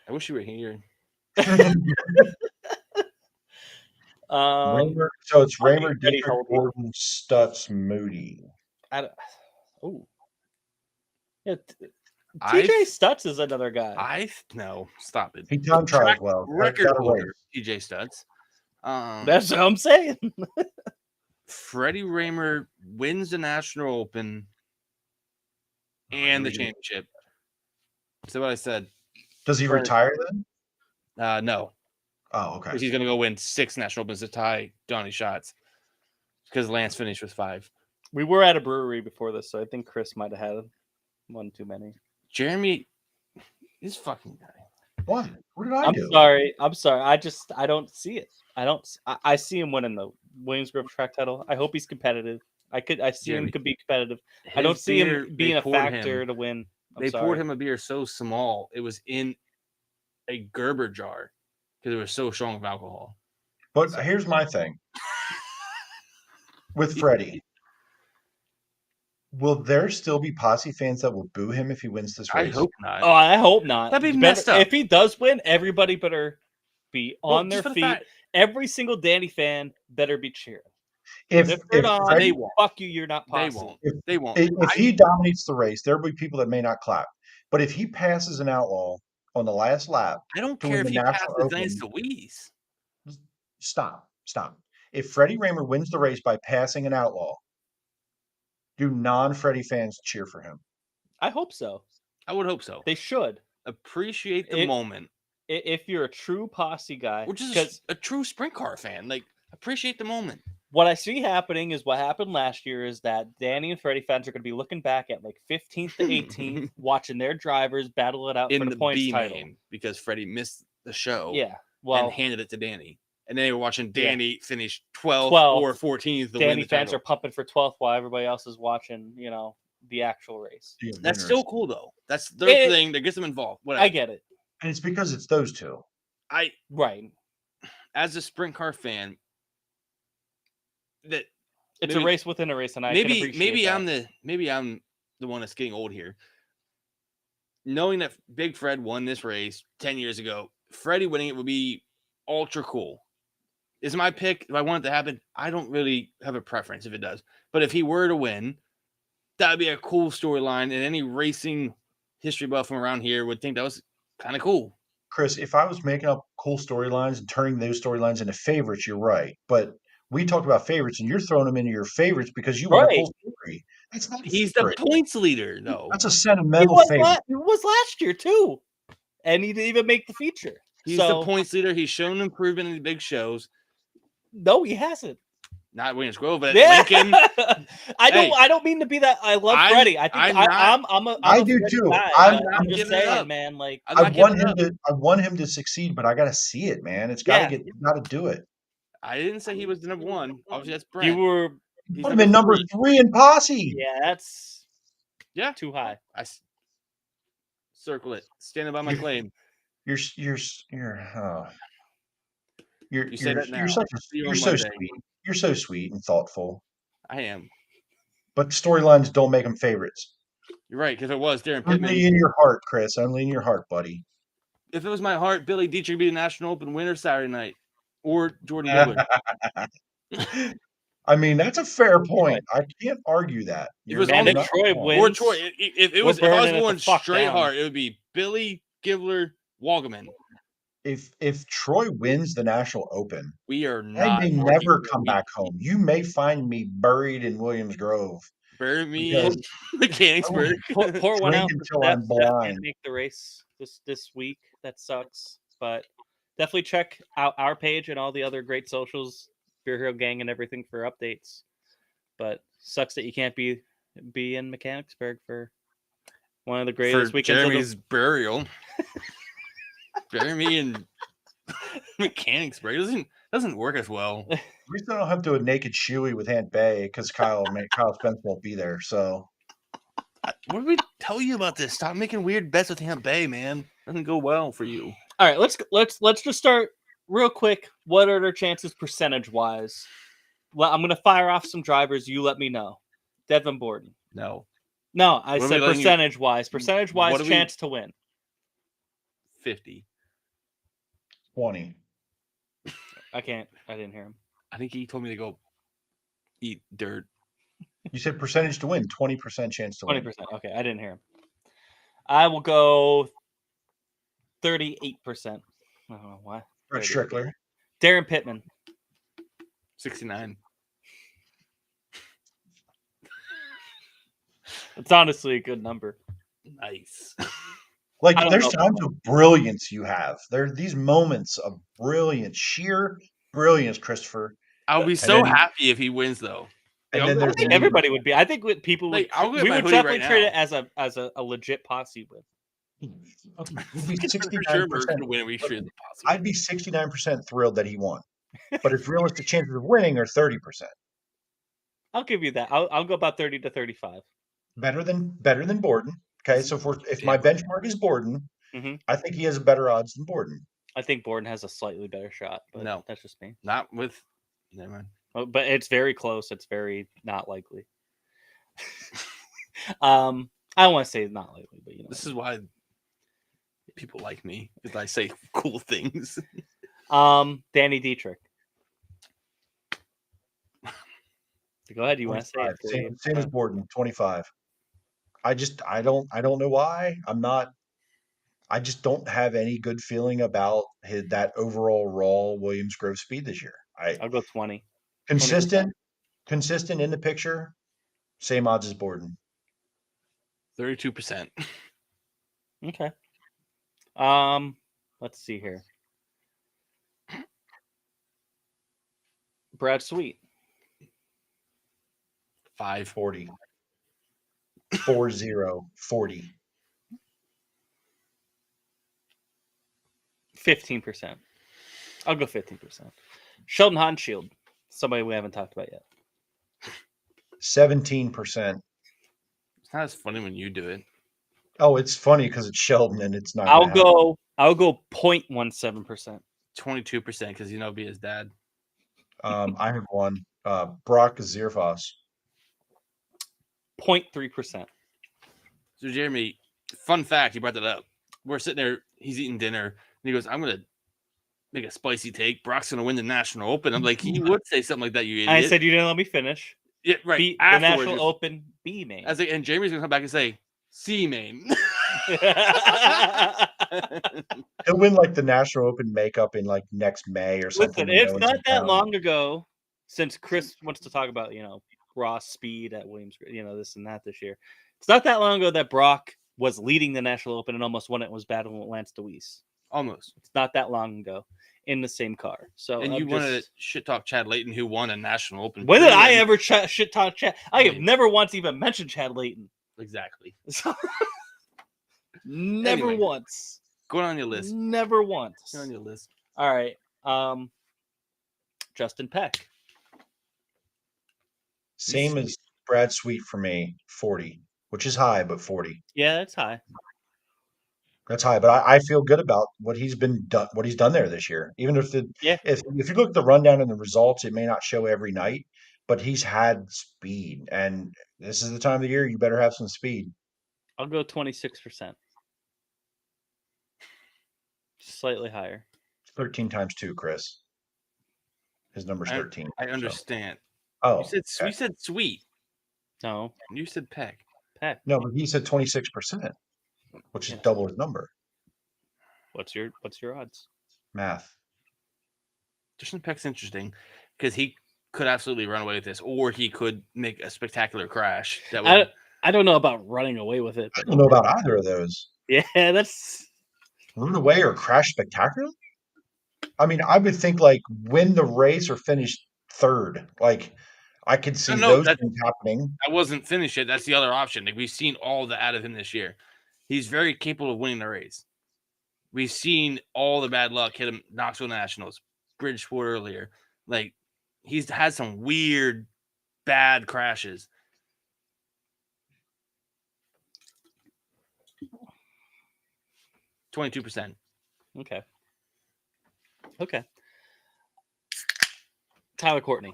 I wish you were here. Raymer, so it's Raymer, Freddie Dietrich, Holden. Gordon, Stutz, Moody. Oh. Yeah. I- TJ Stutz is another guy. No, stop it. He time trials well. Record Got a holder, race. TJ Stutz. That's what I'm saying. Freddie Raymer wins the National Open and the championship. So what I said. Does he retire then? No. Oh, okay. He's going to go win 6 National Opens to tie Donnie Schatz because Lance finished with 5. We were at a brewery before this, so I think Chris might have had one too many. Jeremy, this fucking guy. What? What did I do? I'm sorry. I don't see it. I see him winning the Williams Grove track title. I hope he's competitive. I see Jeremy, him could be competitive. I don't see him being a factor to win. They poured him a beer so small it was in a Gerber jar because it was so strong of alcohol. But here's my thing. With Freddie, will there still be Posse fans that will boo him if he wins this I race? hope not. Oh, I hope not. That'd be messed up. If he does win, everybody better be on their just for the feet. fact- Every single Danny fan better be cheering. If they're not, Freddie- they won't. fuck you, you're not They Posse. won't. They won't. if he dominates the race, there'll be people that may not clap. But if he passes an outlaw on the last lap, I don't to care win if the he National passes Lance Open- Louise. stop. If Freddie Raymer wins the race by passing an outlaw, do non-Freddie fans cheer for him? I hope so. I would hope so. They should. Appreciate the moment. If you're a true Posse guy, Which is because a true sprint car fan. Like, appreciate the moment. what I see happening is what happened last year is that Danny and Freddie fans are going to be looking back at like 15th to 18th, watching their drivers battle it out In for the the points B title. name because Freddie missed the show. Yeah, well, and handed it to Danny. And then they were watching Danny finish 12th 12th. or 14th to win Danny the fans title. are pumping for 12th while everybody else is watching, the actual race. That's still cool though. That's their It- thing that gets them involved. Whatever. I get it. And it's because it's those two. Right. As a sprint car fan, that It's maybe- a race within a race, and I can appreciate that. maybe I'm the one that's getting old here. Knowing that Big Fred won this race 10 years ago, Freddie winning it would be ultra cool. Is my pick. If I want it to happen, I don't really have a preference if it does. But if he were to win, that would be a cool storyline, and any racing history buff from around here would think that was kind of cool. Chris, if I was making up cool storylines and turning those storylines into favorites, you're right. But we talked about favorites, and you're throwing them into your favorites because you want a cool story. That's not. He's the points leader, though. That's a He sentimental was, favorite. he was last year too, and he didn't even make the feature. He's So- the points leader. He's shown improvement in the big shows. No, he hasn't. Not Williams Grove, but at Yeah. Lincoln. I don't mean to be that. I love Freddie. I think I'm a do Freddie too. guy, I'm but not I'm just giving it saying, up. man. Like, I'm I not want giving him up. to. I want him to succeed, but I got to see it, man. It's got to got to do it. I didn't say he was the number one. Obviously, that's Brent. you were, He's Put him in number 3 in posse. yeah, that's too high. Circle it. Standing by my claim. You're You say that now. you're such a, See you you're on so Monday. sweet. You're so sweet and thoughtful. I am. But storylines don't make them favorites. You're right, because if it was Darren Only Pittman. in your heart, Chris. Only in your heart, buddy. If it was my heart, Billy Dietrich would be the National Open winner Saturday night. Or Jordan Willard. I mean, that's a fair point. I can't argue that. If it was You're And not if Troy wrong. wins, Or Troy. If I was burning it going the fuck straight down. heart, it would be Billy, Givler, Wagaman. If Troy wins the National Open, We are I not. may working never for a come week. back home. You may find me buried in Williams Grove. Bury me Because in Mechanicsburg. pour one out drink for until I'm Steph. Steph blind. can't make the race this week. That sucks. But definitely check out our page and all the other great socials, Beer Hero Gang and everything for updates. But sucks that you can't be in Mechanicsburg for one of the greatest For weekends. Jeremy's burial. Bury me in Mechanicsburg. Doesn't work as well. At least I don't have to do a naked shoey with Aunt Bay because Kyle Spence won't be there. So What did we tell you about this? Stop making weird bets with Aunt Bay, man. Doesn't go well for you. All right, let's just start real quick. What are their chances percentage wise? Well, I'm gonna fire off some drivers. You let me know. Devin Borden. No. No, I What are said we letting you- percentage wise. Percentage wise What are we- chance to win. 50. 20. I didn't hear him. I think he told me to go eat dirt. You said percentage to win, 20% chance to 20%. win. Okay, I didn't hear him. I will go 38%. I don't know why. Brett 38. Strickler. Darren Pittman. 69. It's honestly a good number. Nice. Like, I don't there's know. times of brilliance you have. There are these moments of brilliance, sheer brilliance, Christopher. I'll be so then- happy if he wins, though. And I'll then go- there's I think everybody would be. I think what people would. Like, I'll get We my would hoodie definitely right treat now. it as a legit posse win. I'd be For sure, 69%. we're going to win. We should. I'd be 69% thrilled that he won. But his realistic chances of winning are 30%. I'll give you that. I'll go about 30 to 35. Better than Borden. Okay, so if my benchmark is Borden, Mhm. I think he has better odds than Borden. I think Borden has a slightly better shot, but No. that's just me. Not with. Never mind. But it's very close. It's very not likely. I don't want to say not likely, but you know. This is why people like me, because I say cool things. Danny Dietrich. Go ahead. You want to say 25. it? Same as Borden, 25. I don't know why. I just don't have any good feeling about that overall raw Williams Grove speed this year. I'll go 20. Consistent in the picture, same odds as Borden. 32%. Okay. Let's see here. Brad Sweet. 40. 40. 15%. I'll go 15%. Sheldon Hansfield. Somebody we haven't talked about yet. 17%. It's not as funny when you do it. Oh, it's funny because it's Sheldon and it's not. I'll go 0.17%. 22% because you know be his dad. I have one. Brock Zierfoss. 0.3%. So Jeremy, fun fact, he brought that up. We're sitting there, he's eating dinner, and he goes, "I'm gonna make a spicy take. Brock's gonna win the National Open." I'm like, he would say something like that, you idiot. I said you didn't let me finish. yeah, right. The afterwards, National Open B main. I was like, and Jeremy's gonna come back and say, C main. He'll win like the National Open makeup in like next May or something. Listen, it's not that long ago since Chris wants to talk about, raw speed at Williams, this and that this year. It's not that long ago that Brock was leading the National Open and almost won it and was battling with Lance Deweese. Almost. It's not that long ago in the same car. So And I'm you wanted to just- shit talk Chad Layton, who won a national open. When did I prelim. ever shit talk Chad? I have never once even mentioned Chad Layton. Exactly. Never Anyway. once. Going on your list. Never once. Going on your list. All right. Justin Peck. Same as Brad Sweet for me, 40, which is high, but 40. Yeah, that's high. That's high, but I feel good about what he's done there this year. Even if if you look at the rundown and the results, it may not show every night, but he's had speed, and this is the time of the year you better have some speed. I'll go 26%. Slightly higher. 13 times 2, Chris. His number's 13. I so. understand. Oh, You said okay. you said Sweet. No, You said Peck. Peck. No, but he said 26%, which is Yeah. double his number. What's your odds? Math. Justin Peck's interesting because he could absolutely run away with this, or he could make a spectacular crash. That would, I don't know about running away with it. I But don't know about either of those. yeah, that's Run away or crash spectacularly? I mean, I would think like win the race or finish third. Like I could see No, those that- things happening. I wasn't finished yet. That's the other option. Like we've seen all that out of him this year. He's very capable of winning the race. We've seen all the bad luck hit him. Knoxville Nationals, Bridgeport earlier. Like he's had some weird, bad crashes. %. okay. Okay. Tyler Courtney.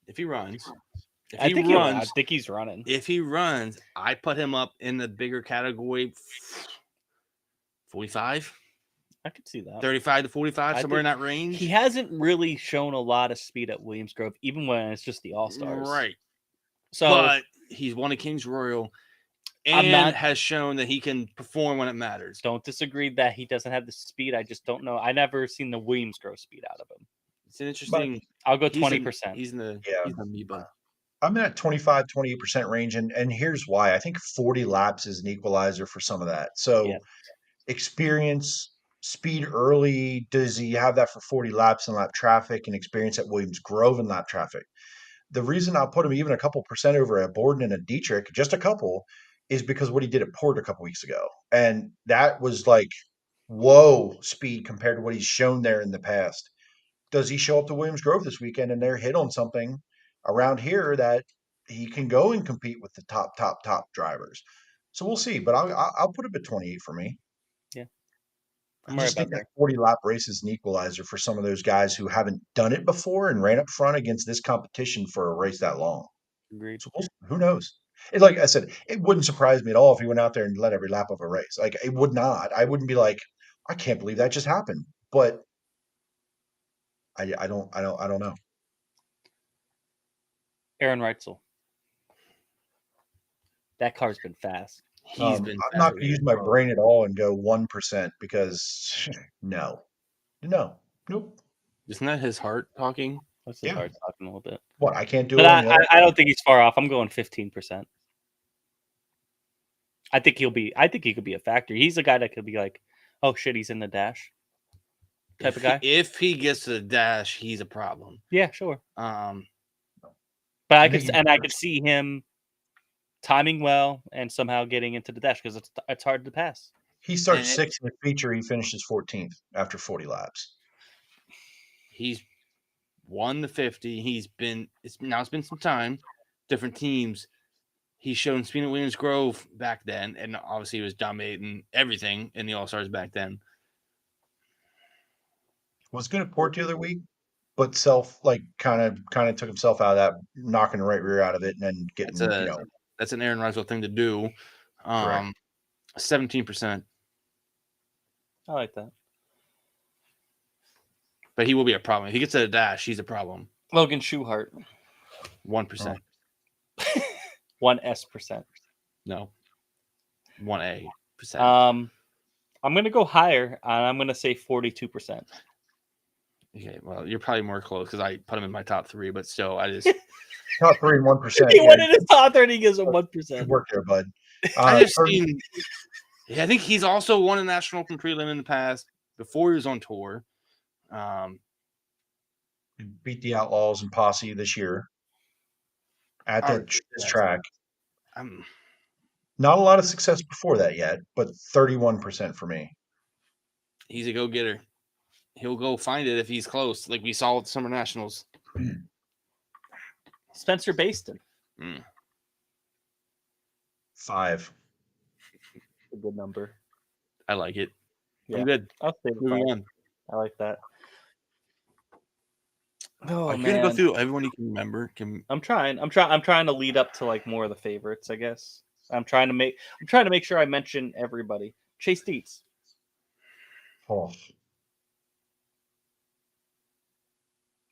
If he runs, I think he's running. If he runs, I put him up in the bigger category, 45, I could see that. 35 to 45, I somewhere in think that range. He hasn't really shown a lot of speed at Williams Grove, even when it's just the All Stars. Right. So But he's won a Kings Royal I'm and not- has shown that he can perform when it matters. don't disagree that he doesn't have the speed. I just don't know. I never seen the Williams Grove speed out of him. It's an interesting. I'll go he's in- 20%. He's in the Yeah. he's in the amoeba. I'm at 25, 28% range. And here's why. I think 40 laps is an equalizer for some of that. So Yeah. experience, speed early. Does he have that for 40 laps in lap traffic and experience at Williams Grove in lap traffic? The reason I'll put him even a couple percent over a Borden and a Dietrich, just a couple, is because what he did at Port a couple weeks ago. And that was like, whoa, speed compared to what he's shown there in the past. Does he show up to Williams Grove this weekend and they're hit on something around here that he can go and compete with the top drivers? So we'll see. But I'll put him at 28 for me. Yeah. I I'm right just think about that 40 lap race is an equalizer for some of those guys who haven't done it before and ran up front against this competition for a race that long. Agreed. So who knows? Like I said, it wouldn't surprise me at all if he went out there and led every lap of a race. Like it would not. I wouldn't be like, I can't believe that just happened. But I don't know. Aaron Reitzel. That car's been fast. He's been. I'm not going to use my brain at all and go 1% because nope. Isn't that his heart talking? What's his Yeah. heart talking a little bit? What I can't do But it. on the other- I don't think he's far off. I'm going 15%. I think he could be a factor. He's a guy that could be like, oh shit, he's in the dash type of guy. If he gets to the dash, he's a problem. Yeah, sure. Um, But I I think could see him timing well and somehow getting into the dash because it's hard to pass. He starts and it- sixth in the feature. He finishes 14th after 40 laps. he's won the 50. It's been some time, different teams. He's shown speed at Williams Grove back then, and obviously he was dominating everything in the All Stars back then. Was good at Port the other week, but kind of took himself out of that, knocking the right rear out of it, and then getting That's an Aaron Reisel thing to do. 17%, I like that. but he will be a problem. If he gets to the dash, he's a problem. Logan Schuchart, 1%. 1%. No, 1%. I'm gonna go higher, and I'm gonna say 42%. Okay, well, you're probably more close because I put him in my top 3, but still, I just top 3 and 1%. He went in his top 30. He gives a Good 1%. work there, bud. I just Or- seen I think he's also won a National Open prelim in the past before he was on tour. Beat the Outlaws and Posse this year at this track. Not a lot of success before that yet, but 31% for me. He's a go-getter. He'll go find it if he's close, like we saw at the Summer Nationals. Spencer Baston. 5. A good number. I like it. Yeah. I'm good. I'll say Moving on. I like that. Oh, I'm man. gonna go through everyone you can remember. I'm trying to lead up to like more of the favorites, I guess. I'm trying to make sure I mention everybody. Chase Dietz. Oh.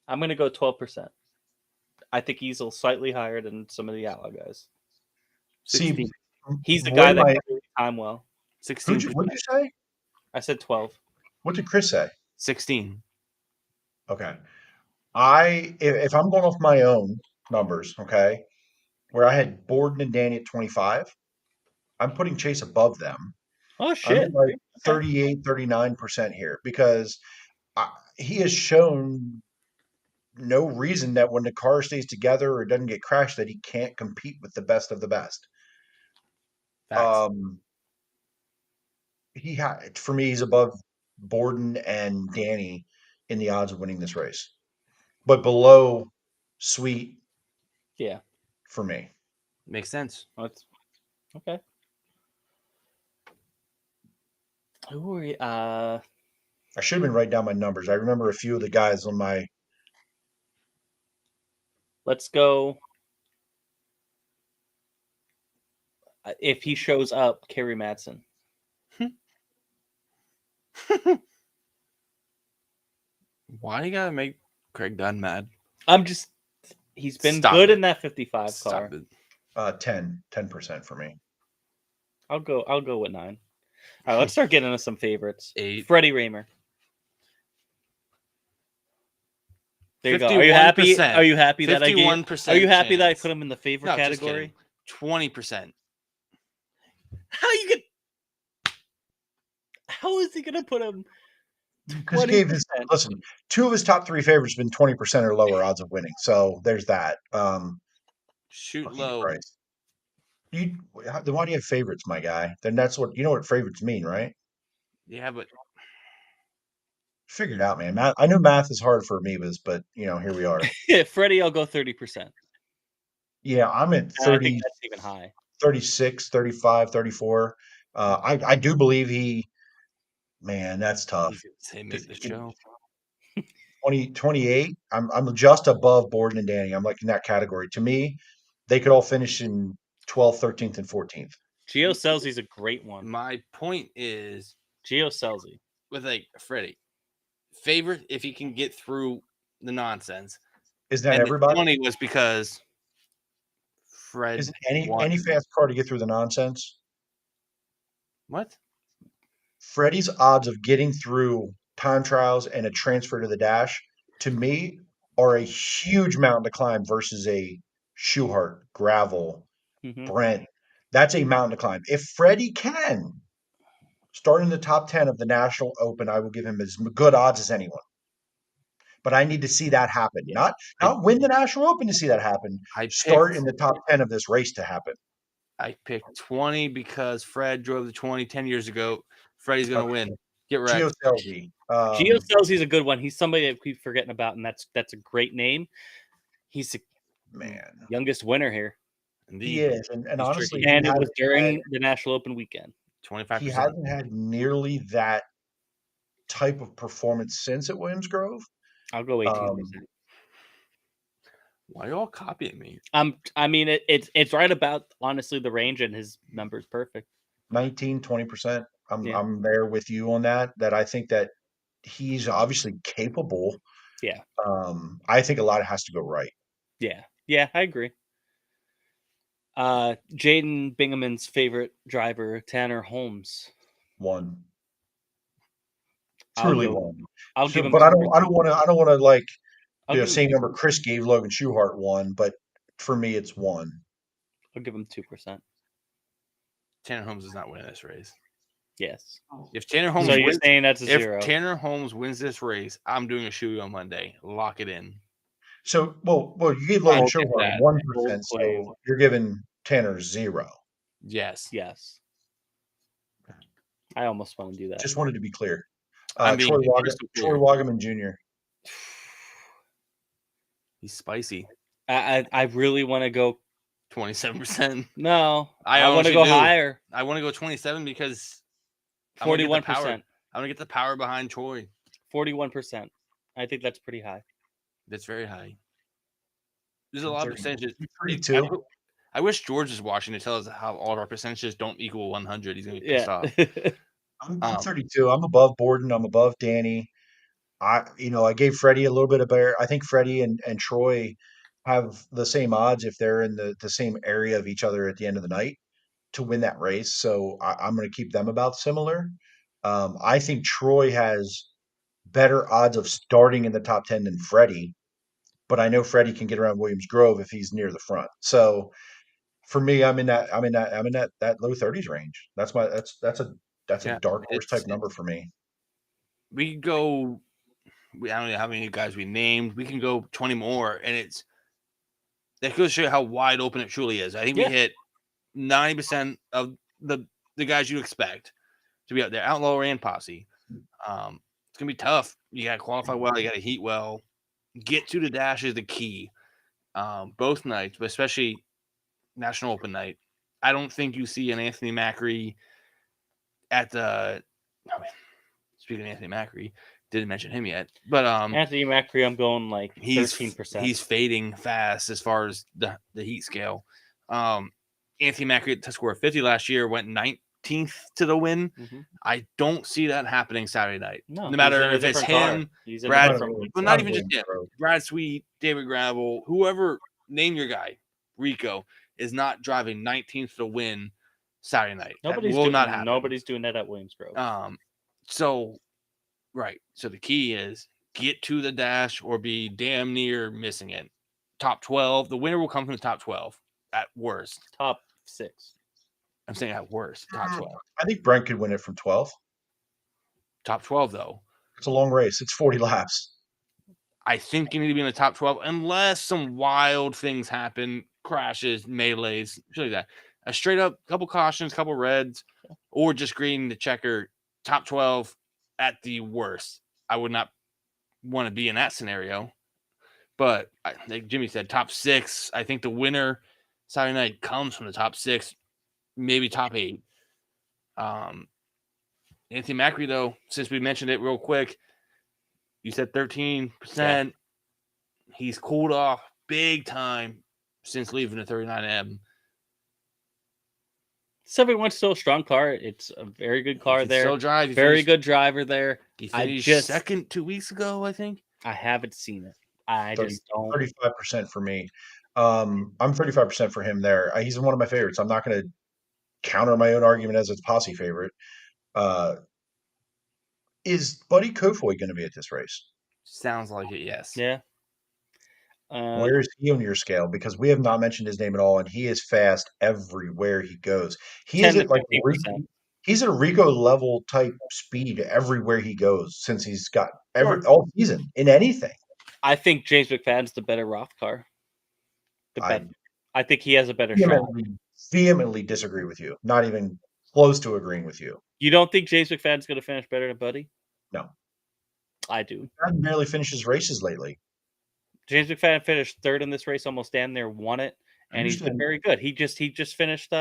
I'm gonna go 12%. I think he's a slightly higher than some of the Outlaw guys. See, he's the guy that can do time well. 16. What did you say? I said 12. What did Chris say? 16. Okay. If I'm going off my own numbers, okay, where I had Borden and Danny at 25, I'm putting Chase above them. Oh, shit. I'm like 38, 39% here because he has shown no reason that when the car stays together or doesn't get crashed that he can't compete with the best of the best. For me, he's above Borden and Danny in the odds of winning this race, but below Sweet. Yeah, for me, makes sense. That's okay. Who are we? I should have been writing down my numbers. I remember a few of the guys on my. Let's go. If he shows up, Kerry Madsen. Why you gotta make Craig Dunn mad? He's been good in that 55 car. 10% for me. I'll go with 9. All right, let's start getting into some favorites. 8. Freddie Raymer. There you go. Are you happy? Are you happy that I gave? Are you happy that I put him in the favorite category? 20%. How is he gonna put him? Because listen, 2 of his top 3 favorites have been 20% or lower odds of winning. So there's that. Shoot low. Then why do you have favorites, my guy? Then that's what you know what favorites mean, right? Yeah, but figure it out, man. I know math is hard for amoebas, but here we are. Yeah, Freddie, I'll go 30%. Yeah, I'm at 30. I think that's even high. 36, 35, 34. I do believe man, that's tough. Say make the show. 28. I'm just above Borden and Danny. I'm like in that category. To me, they could all finish in 12th, 13th, and 14th. Gio Scelzi's a great one. My point is Gio Scelzi with Freddie. Favorite if he can get through the nonsense. Is that everybody? 20 was because Fred. Is any fast car to get through the nonsense? What? Freddie's odds of getting through time trials and a transfer to the dash, to me, are a huge mountain to climb versus a Schuchart, Gravel, Brent. That's a mountain to climb. If Freddie can start in the top 10 of the National Open, I will give him as good odds as anyone. But I need to see that happen. Not win the National Open to see that happen. Start in the top 10 of this race to happen. I picked 20 because Fred drove the 20 10 years ago. Freddie's going to win. Get right. Gio Scelzi. Gio Scelzi's a good one. He's somebody I keep forgetting about, and that's a great name. He's the youngest winner here. Indeed. He is, and honestly, and it was during the National Open weekend. 25%. He hasn't had nearly that type of performance since at Williams Grove. I'll go 18%. Why are you all copying me? I mean, it's right about honestly the range, and his number's perfect. 19, 20%. I'm there with you on that. That I think that he's obviously capable. Yeah. I think a lot has to go right. Yeah, I agree. Jaden Bingaman's favorite driver, Tanner Holmes. 1. Truly 1. I'll give him. But I don't want to like same number Chris gave Logan Schuchart 1, but for me it's 1. I'll give him 2%. Tanner Holmes is not winning this race. Yes. If Tanner Holmes So you're wins, saying that's a if 0. Tanner Holmes wins this race, I'm doing a shoey on Monday. Lock it in. So, well, you gave Logan I'll get Shohar that. 1%, claim. so you're giving Tanner 0. Yes. Yes. I almost want to do that. Just wanted to be clear. I'm being crystal Troy clear. Wagaman Jr. He's spicy. I really want to go. 27%. No, I want to honestly go do. higher. I want to go 27 because I wanna get the 41%. power. I want to get the power behind Troy. 41%. I think that's pretty high. That's very high. There's a lot of percentages. 32. I wish George was watching to tell us how all of our percentages don't equal 100. He's going to be pissed off. I'm 32. I'm above Borden. I'm above Danny. I gave Freddie a little bit of better. I think Freddie and Troy have the same odds if they're in the same area of each other at the end of the night to win that race. So I'm going to keep them about similar. I think Troy has better odds of starting in the top 10 than Freddie, but I know Freddie can get around Williams Grove if he's near the front. So for me, I'm in that low 30s range. That's a dark horse type number for me. We could go. I don't know how many guys we named. We can go 20 more, and that goes to show you how wide open it truly is. I think we hit 90% of the guys you expect to be out there. Outlaw and Posse. It's gonna be tough. You got to qualify well. You got to heat well. Get to the dash is the key. Both nights, but especially National Open night. I don't think you see an Anthony Macri at the. Speaking of Anthony Macri, didn't mention him yet, but Anthony Macri, I'm going like 13%. He's fading fast as far as the heat scale. Anthony Macri to score 50 last year went 19th to the win. Mm-hmm. I don't see that happening Saturday night. No matter if it's him, Brad, but not even just him. Brad Sweet, David Gravel, whoever, name your guy, Rico is not driving 19th to win Saturday night. Nobody's doing that at Williams Grove. So the key is get to the dash or be damn near missing it. Top 12. The winner will come from the top 12 at worst. Top 6. I'm saying at worst. Top 12. I think Brent could win it from 12. Top 12, though. It's a long race. It's 40 laps. I think you need to be in the top 12 unless some wild things happen, crashes, melees, shit like that. A straight up couple cautions, couple reds, or just green the checker. Top 12 at the worst. I would not want to be in that scenario. But like Jimmy said, top 6. I think the winner Saturday night comes from the top 6, maybe top 8. Anthony Macri, though, since we mentioned it real quick, you said 13%. Yeah. He's cooled off big time since leaving the 39M. 71's still a strong car. It's a very good car there. Still drive. Very good driver there. He finished second 2 weeks ago, I think. I haven't seen it. I just don't. 35% for me. I'm 35% for him there. He's one of my favorites. I'm not going to counter my own argument as a Posse favorite. Is Buddy Kofoid going to be at this race? Sounds like it, yes. Yeah. Where is he on your scale? Because we have not mentioned his name at all, and he is fast everywhere he goes. He is at like he's at a Rico level type speed everywhere he goes since he's got all season in anything. I think James McFadden's the better Roth car. I think he has a better shot. Vehemently disagree with you. Not even close to agreeing with you. You don't think James McFadden's going to finish better than Buddy? No. I do. McFadden barely finishes races lately. James McFadden finished third in this race, almost damn near won it, and he's been very good. He just finished.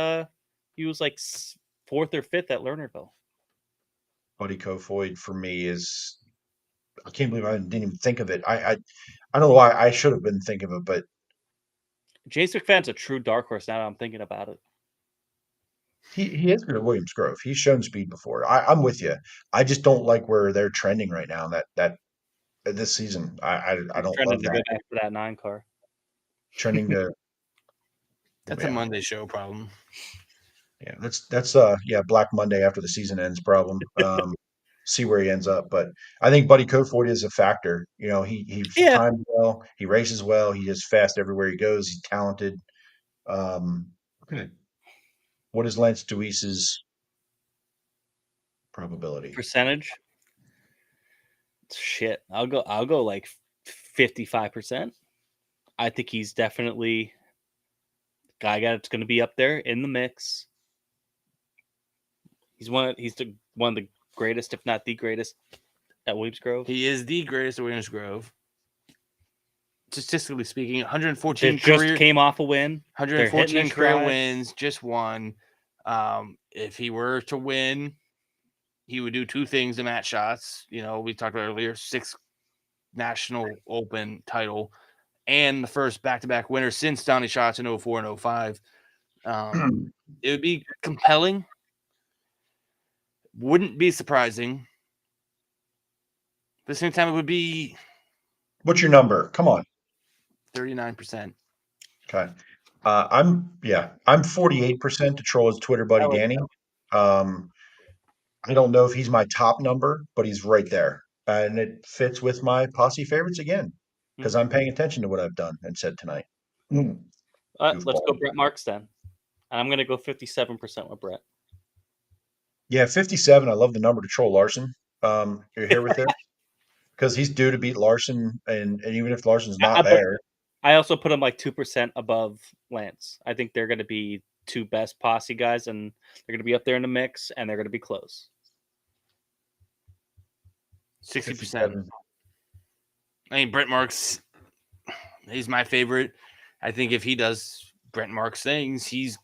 He was like 4th or 5th at Lernerville. Buddy Kofoid for me is. I can't believe I didn't even think of it. I don't know why I should have been thinking of it, but James McFadden's a true dark horse. Now that I'm thinking about it. He is good at Williams Grove. He's shown speed before. I'm with you. I just don't like where they're trending right now. That this season, I don't love that. After that 9 car, trending to. That's a Monday show problem. Yeah, that's Black Monday after the season ends problem. See where he ends up, but I think Buddy Kofoid is a factor. You know, he times well, he races well, he is fast everywhere he goes. He's talented. Okay. What is Lance Deweese's probability. Percentage. Shit, I'll go like 55%. I think he's definitely the guy that's going to be up there in the mix. He's one of the greatest, if not the greatest, at Williams Grove. He is the greatest at Williams Grove. Statistically speaking, 114 Just career came off a win. 114 career stride. wins, just one. If he were to win, he would do two things to Matt Schatz. You know, we talked about earlier, 6th National Open title and the first back-to-back winner since Donnie Schatz in 04 and 05. It would be compelling. Wouldn't be surprising. At the same time, it would be What's your number? Come on. 39%. Okay. I'm 48% to troll his Twitter buddy Danny. I don't know if he's my top number, but he's right there. And it fits with my posse favorites again, because I'm paying attention to what I've done and said tonight. Let's go Brett Marks then. I'm going to go 57% with Brett. Yeah, 57. I love the number to troll Larson. You're here with it? Because he's due to beat Larson, and even if Larson's not there. I also put him like 2% above Lance. I think they're going to be two best posse guys, and they're going to be up there in the mix, and they're going to be close. 60%. I mean, Brent Marks, he's my favorite. I think if he does Brent Marks things, he'll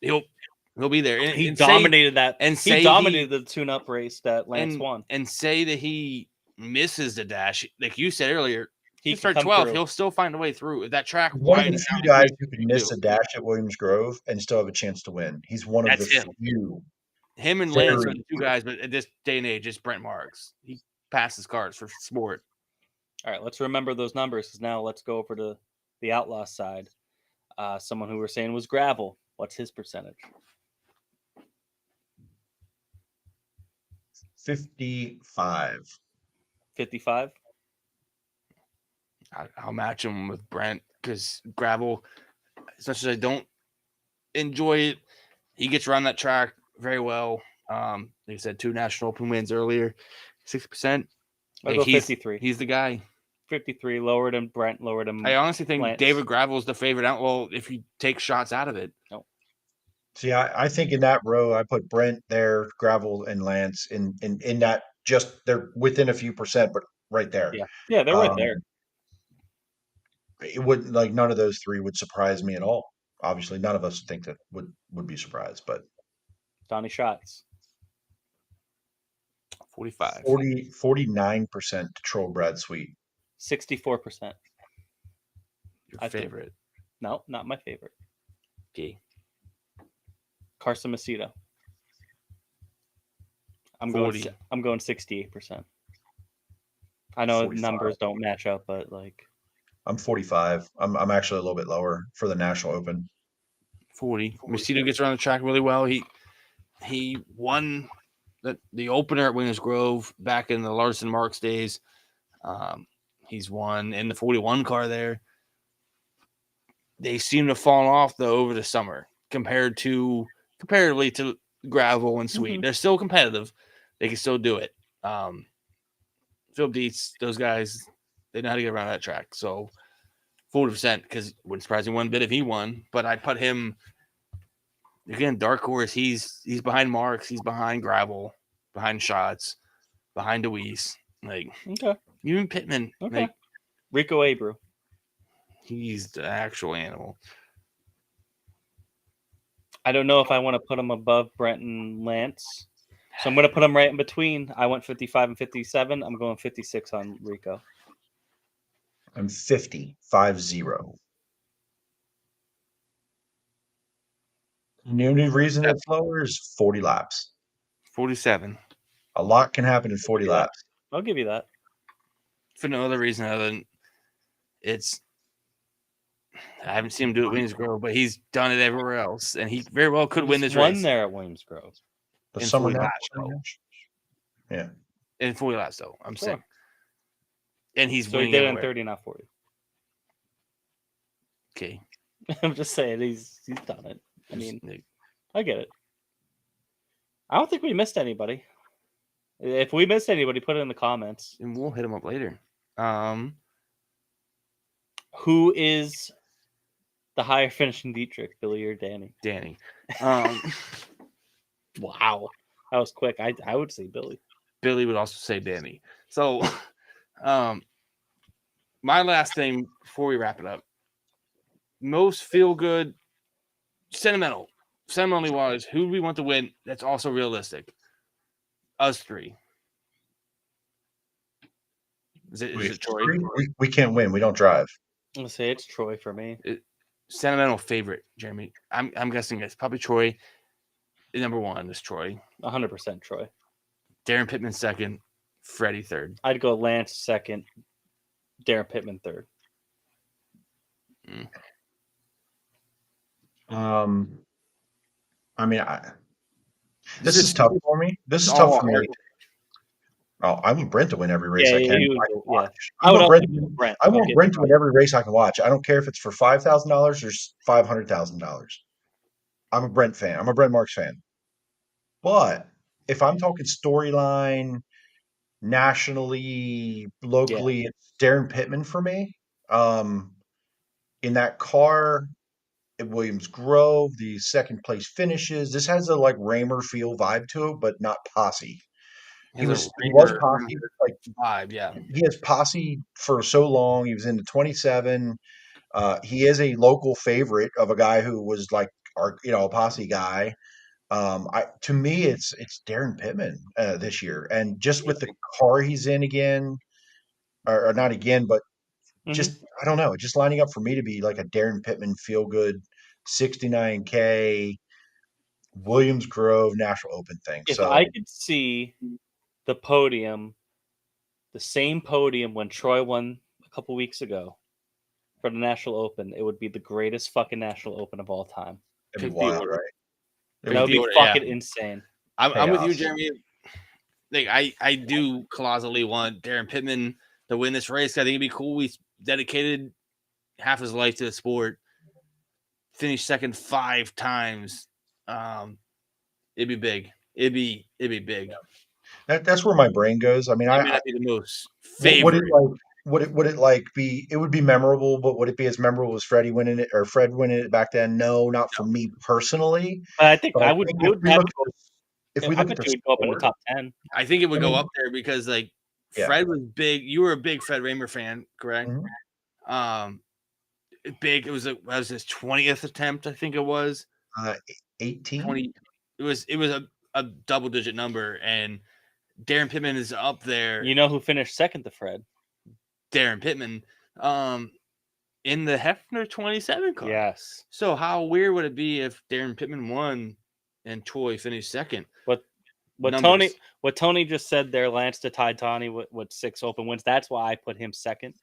be there. And, he dominated he dominated the tune-up race that Lance won. And say that he misses the dash, like you said earlier. He can start come 12th. through. He'll still find a way through that track. One of the few guys who can miss a dash at Williams Grove and still have a chance to win. He's one of the few. Him and Lance are the two guys, but at this day and age, it's Brent Marks. He passes cards for sport. All right, let's remember those numbers, because now let's go over to the Outlaw side. Someone who we're saying was Gravel. What's his percentage? 55. 55? I'll match him with Brent, because Gravel, as much as I don't enjoy it, he gets around that track very well. Like I said, 2 National Open wins earlier, 60%. I'll go 53. He's the guy. 53, lower than Brent, lower than I honestly think Lance. David Gravel's the favorite out. Well, if you take shots out of it. No. See, I think in that row, I put Brent there, Gravel, and Lance in that, just they're within a few percent, but right there. Yeah, they're right there. It wouldn't, like, none of those three would surprise me at all. Obviously, none of us think that would be surprised, but Donnie Schatz. 45. 49% to troll Brad Sweet. 64%. Your favorite? No, not my favorite. Okay. Carson Macedo. I'm 40. going 68%. I know 45. numbers don't match up, but like I'm 45. I'm actually a little bit lower for the National Open. 40. Macedo gets around the track really well. He won the opener at Williams Grove back in the Larson Marks days. He's won in the 41 car there. They seem to fall off though over the summer comparatively to Gravel and Sweet. Mm-hmm. They're still competitive. They can still do it. Phil Dietz, those guys, they know how to get around that track. So 40%, because it wouldn't surprise me one bit if he won. But I'd put him again, dark horse. He's behind Marks, he's behind Gravel, behind Schatz, behind Deweese. Like, okay. Even Pittman. Okay. Like, Rico Abreu. He's the actual animal. I don't know if I want to put him above Brent and Lance. So I'm going to put him right in between. I went 55 and 57. I'm going 56 on Rico. I'm 50. 5-0. The only reason it's lower is 40 laps. 47. A lot can happen in 40 laps. I'll give you that. For no other reason other than I haven't seen him do it at Williams Grove, but he's done it everywhere else, and he very well could win this race. Won there at Williams Grove. The in summer 40 laps, laps, yeah. In 40 laps, though, I'm Sure. saying. And he's So he winning did it in everywhere. 30, not 40. Okay. I'm just saying he's done it. I mean, I get it. I don't think we missed anybody. If we missed anybody, put it in the comments. And we'll hit him up later. Who is the higher finishing Dietrich, Billy or Danny? Danny. Wow, that was quick. I would say Billy. Billy would also say Danny. So, my last thing before we wrap it up. Most feel good, sentimentally wise, who do we want to win? That's also realistic. Us three. Is it Troy? We can't win. We don't drive. I'm gonna say it's Troy for me. Sentimental favorite, Jeremy. I'm guessing it's probably Troy. Number one is Troy. 100% Troy. Darren Pittman second. Freddie third. I'd go Lance second. Darren Pittman third. I mean, this is tough for me. This is tough for me. Oh, I want Brent to win every race I can. I want Brent to win every race I can watch. I don't care if it's for $5,000 or $500,000. I'm a Brent fan. I'm a Brent Marks fan. But if I'm talking storyline, nationally, locally, it's Darren Pittman for me. In that car at Williams Grove, the second place finishes. This has a like Raymer feel vibe to it, but not posse. He was posse, like vibe, yeah. He has posse for so long. He was into 27. He is a local favorite of a guy who was like a posse guy. To me, it's Darren Pittman this year, and just with the car he's in again, or not again, but just I don't know, just lining up for me to be like a Darren Pittman feel good 69K Williams Grove National Open thing. If I could see the podium, the same podium when Troy won a couple weeks ago for the National Open, it would be the greatest fucking National Open of all time. It'd be wild, right? That would be fucking insane. I'm with you, Jeremy. Like I do colossally want Darren Pittman to win this race. I think it'd be cool. He's dedicated half his life to the sport. Finished second 5 times. It'd be big. It'd be big. That's where my brain goes. I mean, I'd be the most favorite. Would it like be? It would be memorable, but would it be as memorable as Freddie winning it or Fred winning it back then? No, not for me personally. But I think I would. If we look at the go up in the top 10, I think it would go up there because like Fred was big. You were a big Fred Raymer fan, correct? Mm-hmm. Big. It was his 20th attempt, I think it was. 18. 20. It was a double digit number, and Darren Pittman is up there. You know who finished second to Fred? Darren Pittman. In the Hefner 27 car. Yes. So how weird would it be if Darren Pittman won and Troy finished second? What Tony just said there, Lance to tie Tony with 6 open wins. That's why I put him second.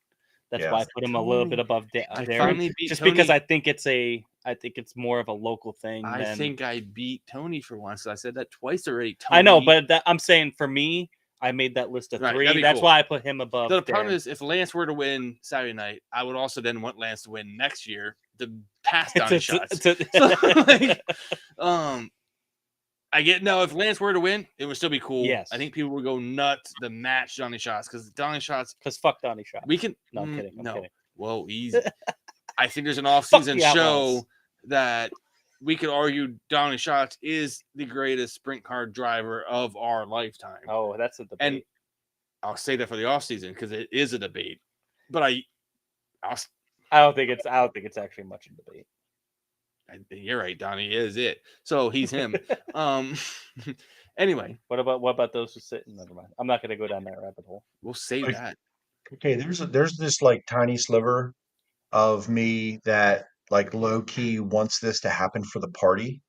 That's why I put him a little bit above Darren. Just Tony. Because I think it's more of a local thing. I think I beat Tony for once. I said that twice already. Tony. I know, but I'm saying for me, I made that list of 3. That's cool. Why I put him above. The problem is, if Lance were to win Saturday night, I would also then want Lance to win next year to pass Donnie Schatz. If Lance were to win, it would still be cool. Yes. I think people would go nuts to match Donnie Schatz because Donnie Schatz. Because fuck Donnie Schatz. We can. No, I'm kidding. I'm kidding. Whoa, easy. I think there's an off-season show that we could argue Donnie Schatz is the greatest sprint car driver of our lifetime. Oh, that's a debate. And I'll say that for the off-season because it is a debate. But I don't think it's actually much of a debate. You're right, Donnie is it. So he's him. Anyway, what about those who sit? Never mind. I'm not going to go down that rabbit hole. We'll save that. Okay, there's this like tiny sliver of me that like low key wants this to happen for the party,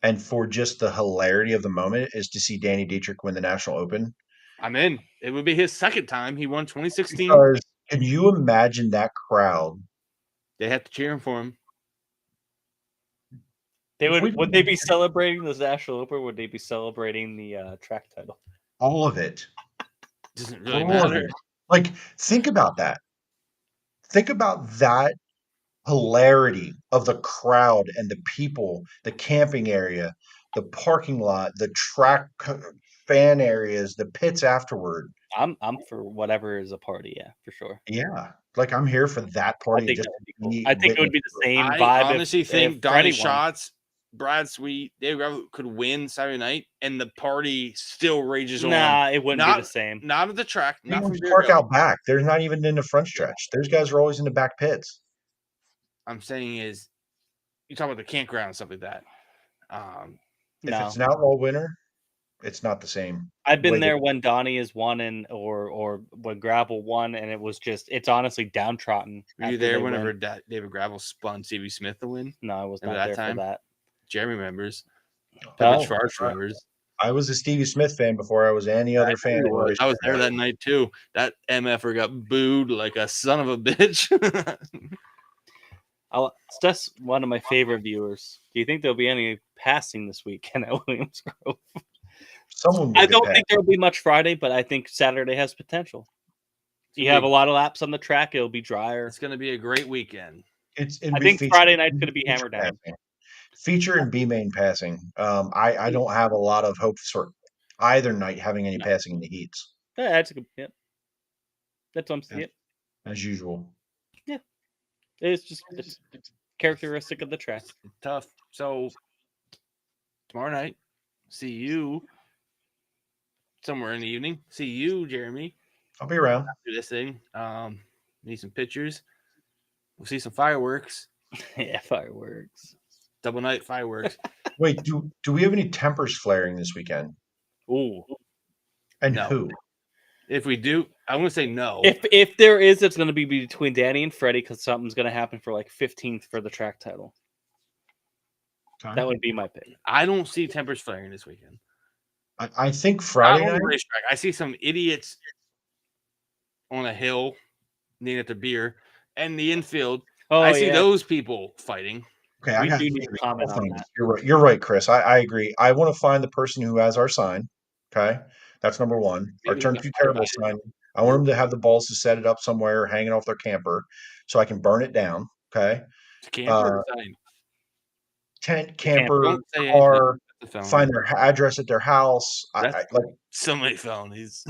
and for just the hilarity of the moment is to see Danny Dietrich win the National Open. I'm in. It would be his second time. He won 2016. Because can you imagine that crowd? They have to cheer him for him. Would they be celebrating the National Open? Or would they be celebrating the track title? All of it. Doesn't really matter. Like, think about that. Think about that hilarity of the crowd and the people, the camping area, the parking lot, the track fan areas, the pits afterward. I'm for whatever is a party. Yeah, for sure. Yeah, like I'm here for that I party. think Just that would be cool. be I think it would be witness the same I vibe. honestly think if Donnie Freddie won. Schatz, Brad Sweet, Dave Gravel could win Saturday night, and the party still rages on. Nah, it wouldn't be Not- the same. Not at the track, not from People park Beer Garden. out back. They're not even in the front stretch. Those guys are always in the back pits. I'm saying is, you talk about the campground and stuff like that. If No, it's an outlaw winner, it's not the same. I've been way there that- when Donnie has won and or when Gravel won, and it was just it's honestly downtrodden. Were you after there they whenever win. David Gravel spun Stevie Smith to win? No, I was not Remember there that time? for that. Jeremy remembers. Oh, Pepper Schwartz remembers. I was a Stevie Smith fan before I was any other fan. I was there that night too. That MFer got booed like a son of a bitch. That's one of my favorite viewers. Do you think there'll be any passing this weekend at Williams Grove? Someone. I don't think there'll be much Friday, but I think Saturday has potential. You have a lot of laps on the track. It'll be drier. It's going to be a great weekend. I think Friday night's going to be hammered down. Feature and B main passing. I don't have a lot of hope for either night having any passing in the heats. Yeah, that's a good. Yep. That's what I'm saying. Yep. As usual. Yeah. It's just it's characteristic of the track. Tough. So tomorrow night, see you somewhere in the evening. See you, Jeremy. I'll be around. Do this thing. Need some pictures. We'll see some fireworks. Yeah, fireworks. Double night fireworks. Wait, do we have any tempers flaring this weekend? Ooh. And No. who? If we do, I'm going to say no. If there is, it's going to be between Danny and Freddie because something's going to happen for like 15th for the track title. That would be my pick. I don't see tempers flaring this weekend. I think Friday Not on night. the racetrack. I see some idiots on a hill needing the beer and the infield. Oh, I see yeah. those people fighting. Okay, I We got do need to comment on things. that. You're right. You're right, Chris. I agree. I want to find the person who has our sign. Okay, that's number one. Our Maybe turn we two can talk terrible about sign. I want them to have the balls to set it up somewhere, hanging off their camper, so I can burn it down. Okay, It's camper or sign. tent, camper, Don't say anything. car. That's a felony. Find their address at their house. That's- like So many felonies.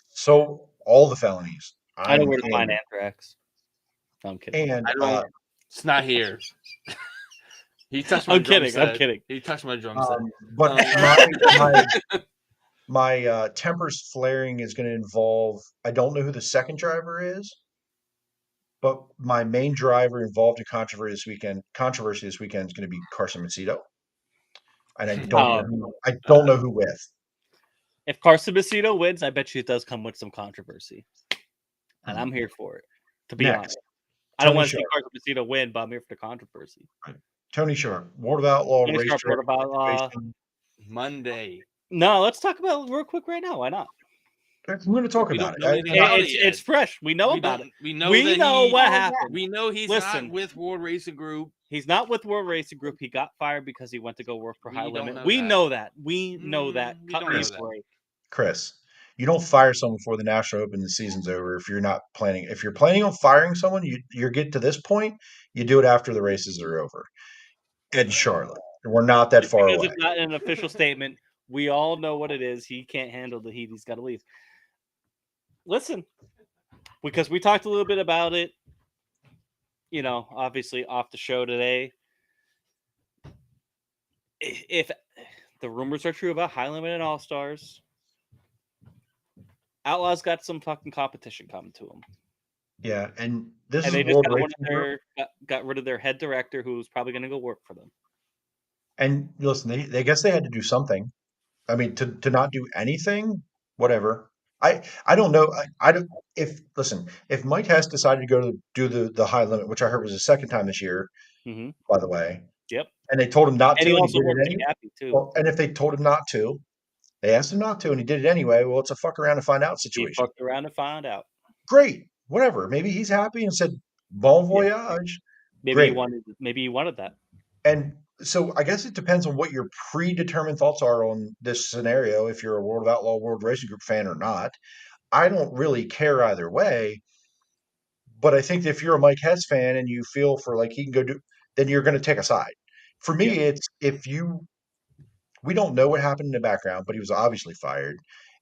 so all the felonies. I know where to I'm find in. Anthrax. No, I'm kidding. And I don't. It's not here. He touched my I'm drum kidding. I'm set. kidding. He touched my drum set. But my tempers flaring is going to involve. I don't know who the second driver is, but my main driver involved in controversy this weekend is going to be Carson Macedo, and I don't know who with. If Carson Macedo wins, I bet you it does come with some controversy, and I'm here for it. To be Next, honest, I don't Tony want to see Sharp. Carson Macedo win, but I'm here for the controversy. Tony Sharp, World of Outlaw Tony Sharp, racetrack. World of Outlaw. Monday. No, let's talk about it real quick right now. Why not? I'm going to talk We about don't know it. anything about it It's, yet. it's fresh. We know We about don't- it. We know. We that know he- what happened. We know he's Listen. not with World Racing Group. He's not with World Racing Group. He got fired because he went to go work for We High don't Limit. know We that. know that. We know that. We Cut don't me know a that. break. Chris, you don't fire someone before the National Open. The season's over. If you're not planning, if you're planning on firing someone, you get to this point, you do it after the races are over. In Charlotte, we're not that far Because away. it's not an official statement. We all know what it is. He can't handle the heat. He's got to leave. Listen, because we talked a little bit about it, obviously off the show today. If the rumors are true about High Limit and All Stars, Outlaw's got some fucking competition coming to him. Yeah, and this And is they just World got, Racing Group. got rid of their head director, who's probably going to go work for them. And listen, they guess they had to do something. I mean, to not do anything, whatever. I don't know. I don't. If Mike Hess decided to go to do the High Limit, which I heard was the second time this year, Mm-hmm. by the way, Yep. and they told him not And to, he and also he did won't it be anyway. happy too. Well, and if they told him not to, they asked him not to, and he did it anyway. Well, it's a fuck around and find out He situation. fucked around and found out. Great, whatever. Maybe he's happy and said bon voyage. Maybe he Great. wanted that. And so I guess it depends on what your predetermined thoughts are on this scenario, if you're a World of Outlaw World Racing Group fan or not. I don't really care either way. But I think if you're a Mike Hess fan and you feel for like he can go do, then you're going to take a side. For me, it's if you We don't know what happened in the background, but he was obviously fired.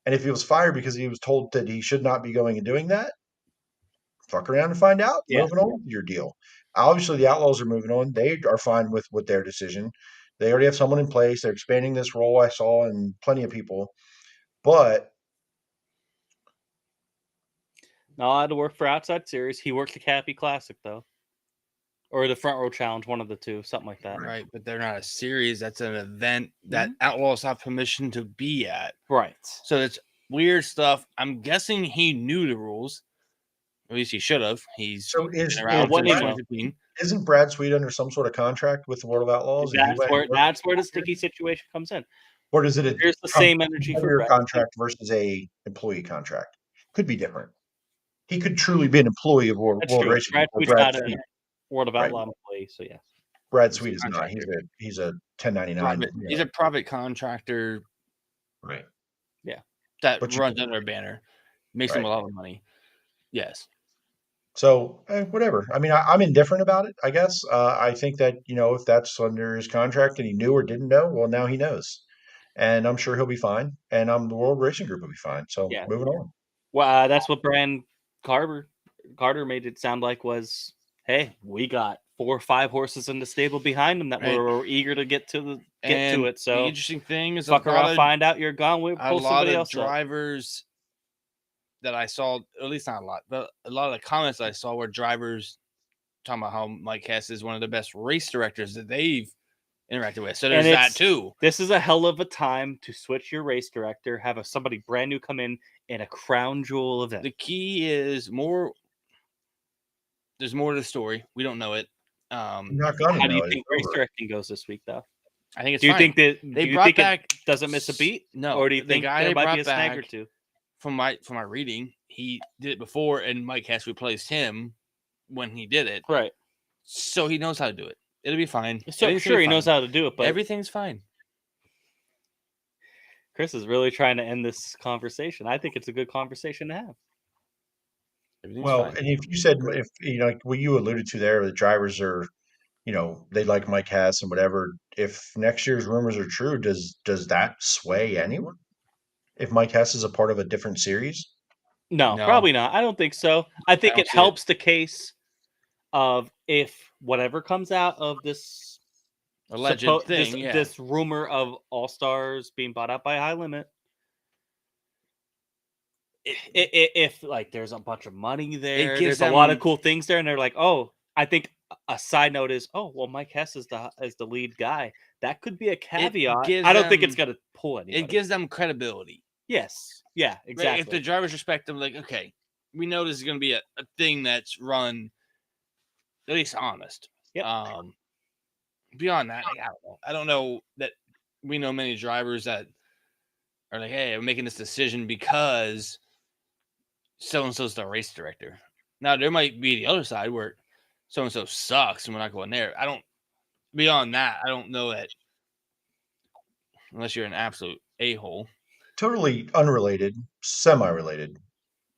And if he was fired because he was told that he should not be going and doing that, fuck around and find out. Yeah. Moving on with your deal. Obviously, the Outlaws are moving on. They are fine with their decision. They already have someone in place. They're expanding this role. I saw in plenty of people, but No, I had to work for Outside Series. He worked the Cappy Classic though, or the Front Row Challenge, one of the two, something like that. Right, but they're not a series. That's an event that Outlaws have permission to be at. Right. So it's weird stuff. I'm guessing he knew the rules. At least he should have. He's so been around what since do you know? 2015. isn't Brad Sweet under some sort of contract with the World of Outlaws? And he That's where the sticky situation comes in. or is it a Here's the same energy for Brad. contract versus a employee contract? Could be different. He could truly be an employee of World That's true. Racing. Brad or Sweet's Brad not Sweet. a World of Right. Outlaw employee, so yes. Brad Sweet is not. Contractor. He's a 1099. Private, he's a private contractor right. that But you- runs under a banner, makes him a Right. lot of money. Yes. So whatever. I mean, I'm indifferent about it. I guess. I think that if that's under his contract and he knew or didn't know, well, now he knows, and I'm sure he'll be fine. And the World Racing Group will be fine. So Yeah. moving on. Well, that's what Brian Carter made it sound like was, hey, we got 4 or 5 horses in the stable behind him that Right. were eager to get to And it. the So interesting thing is fuck a around, lot of, find out you're gone. We'll a pull lot somebody of else up. drivers that I saw, at least not a lot, but a lot of the comments I saw were drivers talking about how Mike Hess is one of the best race directors that they've interacted with. So there's And that too. This is a hell of a time to switch your race director, have somebody brand new come in a crown jewel event. The key is more. There's more to the story. We don't know it. You're not gonna How do you know. think It's race over. directing goes this week, though? I think it's Do you fine. think that They do you brought think back it doesn't miss a beat? No. Or do you the think guy there they might brought be a snag or back two? from my reading, he did it before, and Mike Hess replaced him when he did it. Right. So he knows how to do it. It'll be fine. So Everything's sure gonna he be knows fine. how to do it, but Everything's fine. Chris is really trying to end this conversation. I think it's a good conversation to have. Everything's Well, fine. and if you said if like what you alluded to there, the drivers are, they like Mike Hess and whatever. If next year's rumors are true, does that sway anyone? If Mike Hess is a part of a different series, No, No. probably not. I don't think so. I think don't it see it. helps the case of if whatever comes out of this Alleged this, thing, yeah. this rumor of All Stars being bought out by High Limit. If like there's a bunch of money there, gives there's a lot of them- cool things there, and they're like, oh, I think a side note is, oh, well, Mike Hess is the lead guy. That could be a caveat. gives I don't think it's them- gonna pull anybody. It gives them credibility. yes, yeah, Right? exactly. If the drivers respect them, like, okay, we know this is going to be a thing that's run at least honest. Yep. Beyond that, like, I don't know that we know many drivers that are like, hey, I'm making this decision because so and so's the race director. Now there might be the other side where so and so sucks and we're not going there. Beyond that, I don't know that unless you're an absolute a-hole. totally unrelated, semi-related.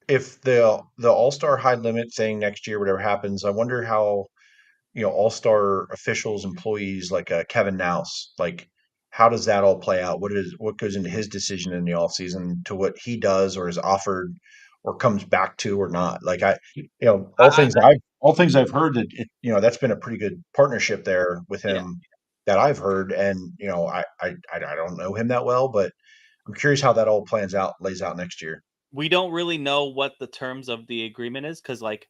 If the All-Star High Limit thing next year, whatever happens, I wonder how All-Star officials, employees like Kevin Nouse, like how does that all play out? What goes into his decision in the off season to what he does or is offered or comes back to or not? Like all things I've heard that that's been a pretty good partnership there with him that I've heard, and I don't know him that well, but I'm curious how that all lays out next year. We don't really know what the terms of the agreement is because, like,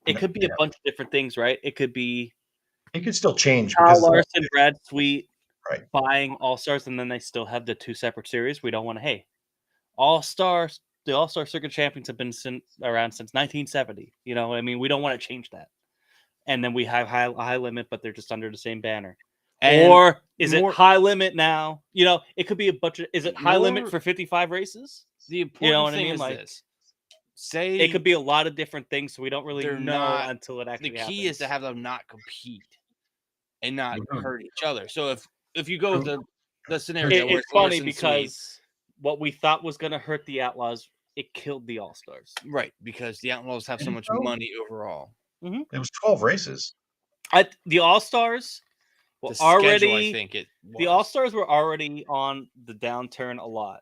it could be a bunch of different things, right? It could be It could still change Kyle because Larson, Brad Sweet, Right. buying All Stars, and then they still have the 2 separate series. We don't want to. Hey, All Stars, the All Star Circuit champions have been around since 1970. You know, I mean, we don't want to change that. And then we have high limit, but they're just under the same banner. And or is more- it high limit now? It could be a bunch of. Is it high limit More- for 55 races? The important know what I thing mean? is Like, this. Say It could be a lot of different things, so we don't really they're know not- until it actually the happens. key is to have them not compete and not Mhm. hurt each other. So if you go with the scenario where It's funny Larson, because what we thought was going to hurt the Outlaws, it killed the All Stars. Sweet, right, because the Outlaws have so And much so- money overall. it was 12 races. The All Stars Well, the schedule, already I think it the was. All-Stars were already on the downturn a lot.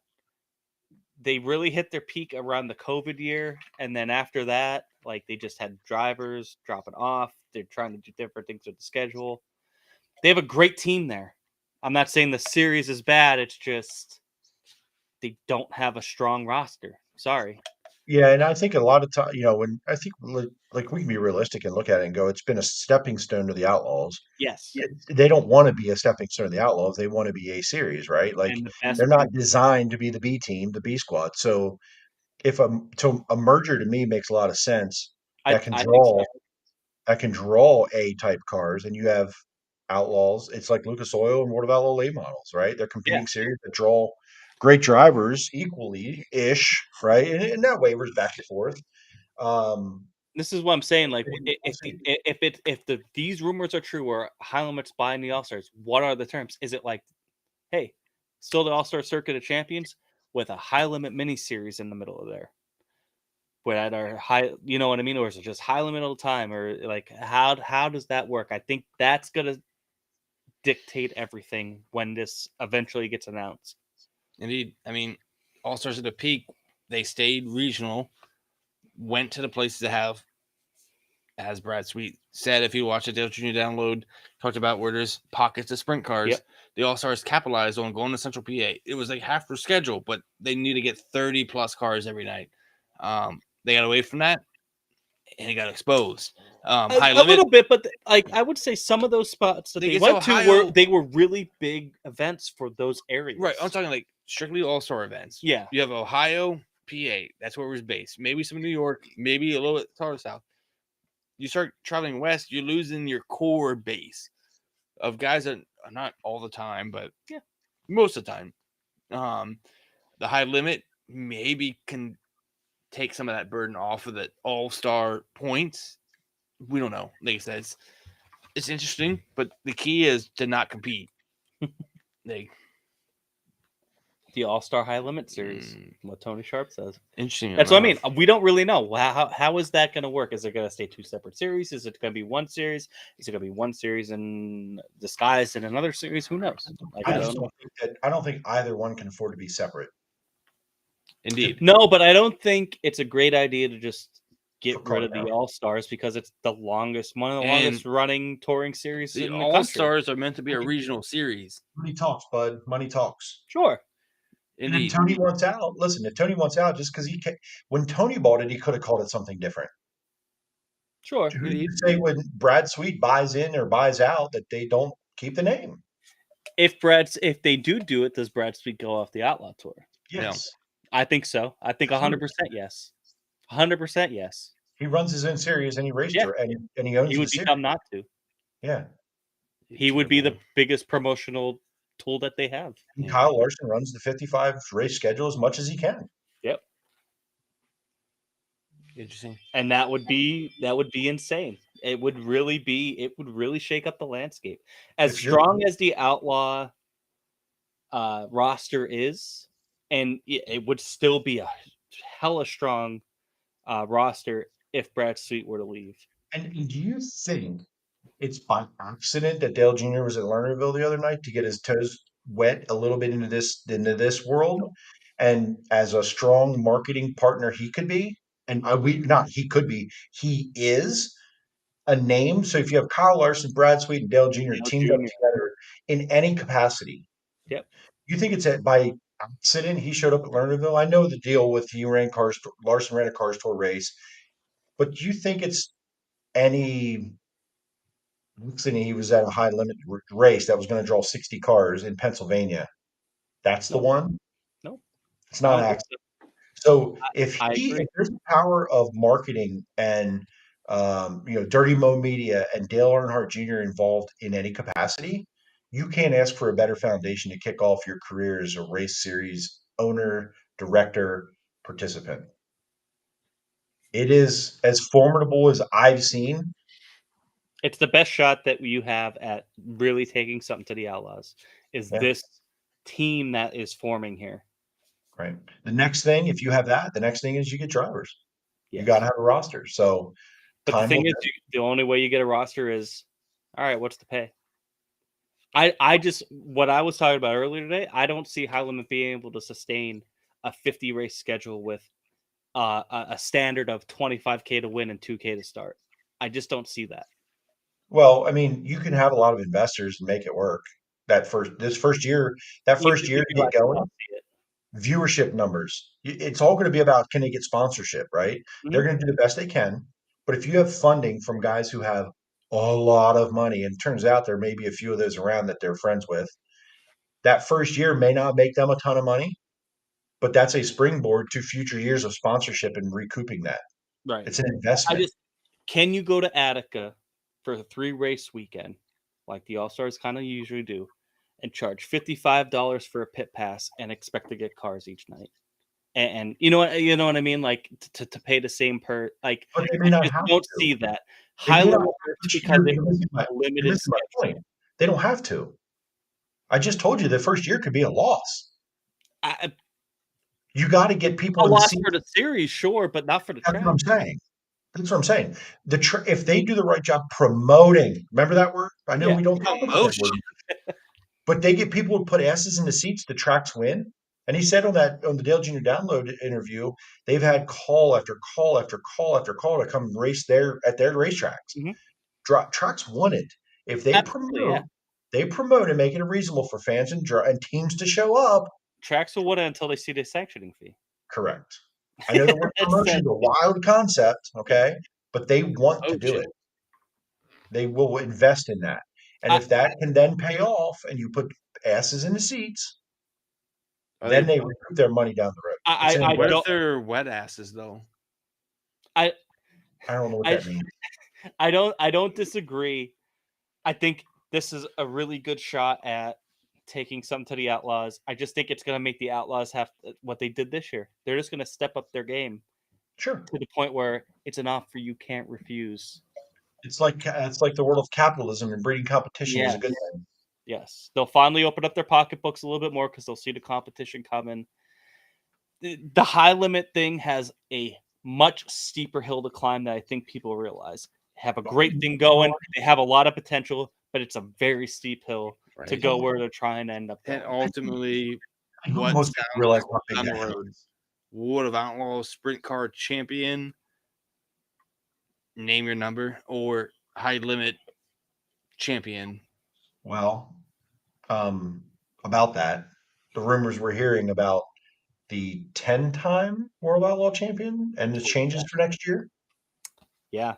They really hit their peak around the COVID year, and then after that, like they just had drivers dropping off. They're trying to do different things with the schedule. They have a great team there. I'm not saying the series is bad. It's just they don't have a strong roster. Sorry. Yeah, and I think a lot of time, when I think like we can be realistic and look at it and go, it's been a stepping stone to the Outlaws. Yes. They don't want to be a stepping stone to the Outlaws. They want to be a series, right? Like And the best they're not designed to be the B team, the B squad. So if a merger to me makes a lot of sense that can I think draw so. A type cars, and you have Outlaws. It's like Lucas Oil and World of Outlaw late models, right? They're competing series that draw great drivers equally ish, right? And that wavers back and forth. This is what I'm saying. Like, We'll see. if these rumors are true, or High Limit's buying the All Stars, what are the terms? Is it like, hey, still the All Star Circuit of Champions with a High Limit mini series in the middle of there? Where at our high, you know what I mean, or is it just High Limit all the time, or like how does that work? I think that's gonna dictate everything when this eventually gets announced. Indeed. I mean, All Stars at the peak, they stayed regional, went to the places that have, as Brad Sweet said, if you watch the Dale Jr. download, talked about where there's pockets of sprint cars. Yep. The All Stars capitalized on going to Central PA. It was like half their schedule, but they need to get 30 plus cars every night. They got away from that, and it got exposed. High A Limit, little bit, but like I would say, some of those spots that Like, they it's went Ohio- to were really big events for those areas. right? I'm talking like strictly All Star events. Yeah. You have Ohio, PA. That's where it was based. Maybe some in New York. Maybe a little bit farther south. You start traveling west, you're losing your core base of guys that are not all the time, but Yeah. most of the time. The High Limit maybe can take some of that burden off of the all-star points. We don't know. Like I said, it's interesting, but the key is to not compete. The All Star High Limit series, what Tony Sharp says. Interesting. That's what I mean. We don't really know. How is that going to work? Is it going to stay two separate series? Is it going to be one series? Is it going to be one series and disguised in another series? Who knows? Like, I don't know. I don't think either one can afford to be separate. Indeed. No, but I don't think it's a great idea to just get For rid of the Cardinal. All Stars because it's one of the And longest running touring series The in the All country. Stars are meant to be a regional series. Money talks, bud. Money talks. Sure. And Indeed. if Tony wants out, listen, if Tony wants out, just because when Tony bought it, he could have called it something different. Sure. Who do you say when Brad Sweet buys in or buys out that they don't keep the name? If they do it, does Brad Sweet go off the Outlaw Tour? Yes. I think so. I think 100% yes. 100% yes. He runs his own series and he raced Yeah. her and he owns He the would series. become not to. Yeah. He would be the biggest promotional tool that they have. And Kyle Larson runs the 55 race schedule as much as he can. Yep. Interesting. And that would be insane. It would really shake up the landscape. As If you're- strong as the Outlaw roster is, and it would still be a hella strong roster if Brad Sweet were to leave. And do you think it's by accident that Dale Jr. was at Lernerville the other night to get his toes wet a little bit into this world? And as a strong marketing partner he could be, and he is a name. So if you have Kyle Larson, Brad Sweet, and Dale Jr. teamed up together in any capacity, Yep. You think it's by accident he showed up at Lernerville? I know the deal with Larson ran a Cars Tour race, but do you think it's any accident he was at a high limit race that was going to draw 60 cars in Pennsylvania? That's the one? No. It's not I don't accident. So if I agree. there's a power of marketing and Dirty Mo Media and Dale Earnhardt Jr. involved in any capacity, you can't ask for a better foundation to kick off your career as a race series owner, director, participant. It is as formidable as I've seen. It's the best shot that you have at really taking something to the Outlaws is this team that is forming here. Right. The next thing, if you have that, the next thing is you get drivers. Yes. You got to have a roster. So, But the thing is, the only way you get a roster is, all right, what's the pay? I just what I was talking about earlier today. I don't see High Limit being able to sustain a 50 race schedule with a standard of 25K to win and 2K to start. I just don't see that. Well, I mean, you can have a lot of investors and make it work. This first year, that Even first if year you to do, I get still going, don't see it. viewership numbers. It's all going to be about can they get sponsorship, right? They're Mhm. going to do the best they can. But if you have funding from guys who have a lot of money, and it turns out there may be a few of those around that they're friends with, that first year may not make them a ton of money, but that's a springboard to future years of sponsorship and recouping that. Right. It's an I investment. just can you go to Attica for a 3-race weekend, like the All Stars kind of usually do, and charge $55 for a pit pass and expect to get cars each night? And you know what I mean? Like to pay the same per like But they may you not just have don't to. see that. They High may not limit have works to. because it You're was missing a you're limited missing my schedule. point. They don't have to. I just told you the first year could be a loss. You got to get people A in the loss seat. for the series, sure, but not for the That's track. what I'm saying. That's what I'm saying. If they do the right job promoting, remember that word? I know Yeah. we don't talk about that word, but they get people to put asses in the seats. The tracks win. And he said on the Dale Jr. Download interview, they've had call after call after call after call to come race at their racetracks. Mhm. Tracks want it. If they Absolutely, yeah. promote and make it reasonable for fans and teams to show up. Tracks will win it until they see the sanctioning fee. Correct. I know the word That's promotion is a wild concept, okay, but they want to do Promotion. it. They will invest in that. And if that can then pay off and you put asses in the seats, then they recoup their money down the road. It's an I What if don't they're wet asses though? I don't know what that means. I don't disagree. I think this is a really good shot at taking something to the Outlaws. I just think it's going to make the Outlaws have what they did this year. They're just going to step up their game. Sure. To the point where it's an offer you can't refuse. It's like the world of capitalism, and breeding competition is a good thing. Yes. They'll finally open up their pocketbooks a little bit more because they'll see the competition coming. The high limit thing has a much steeper hill to climb than I think people realize. They have a great thing going. They have a lot of potential, but it's a very steep hill to Right. go where they're trying to end up going. And ultimately, I hope what most people realize how big down the that hill road? is. Wood of Outlaws Sprint Car Champion, name your number, or High Limit Champion. Well, about that, the rumors we're hearing about the 10-time World Outlaw Champion and the changes for next year. Yeah.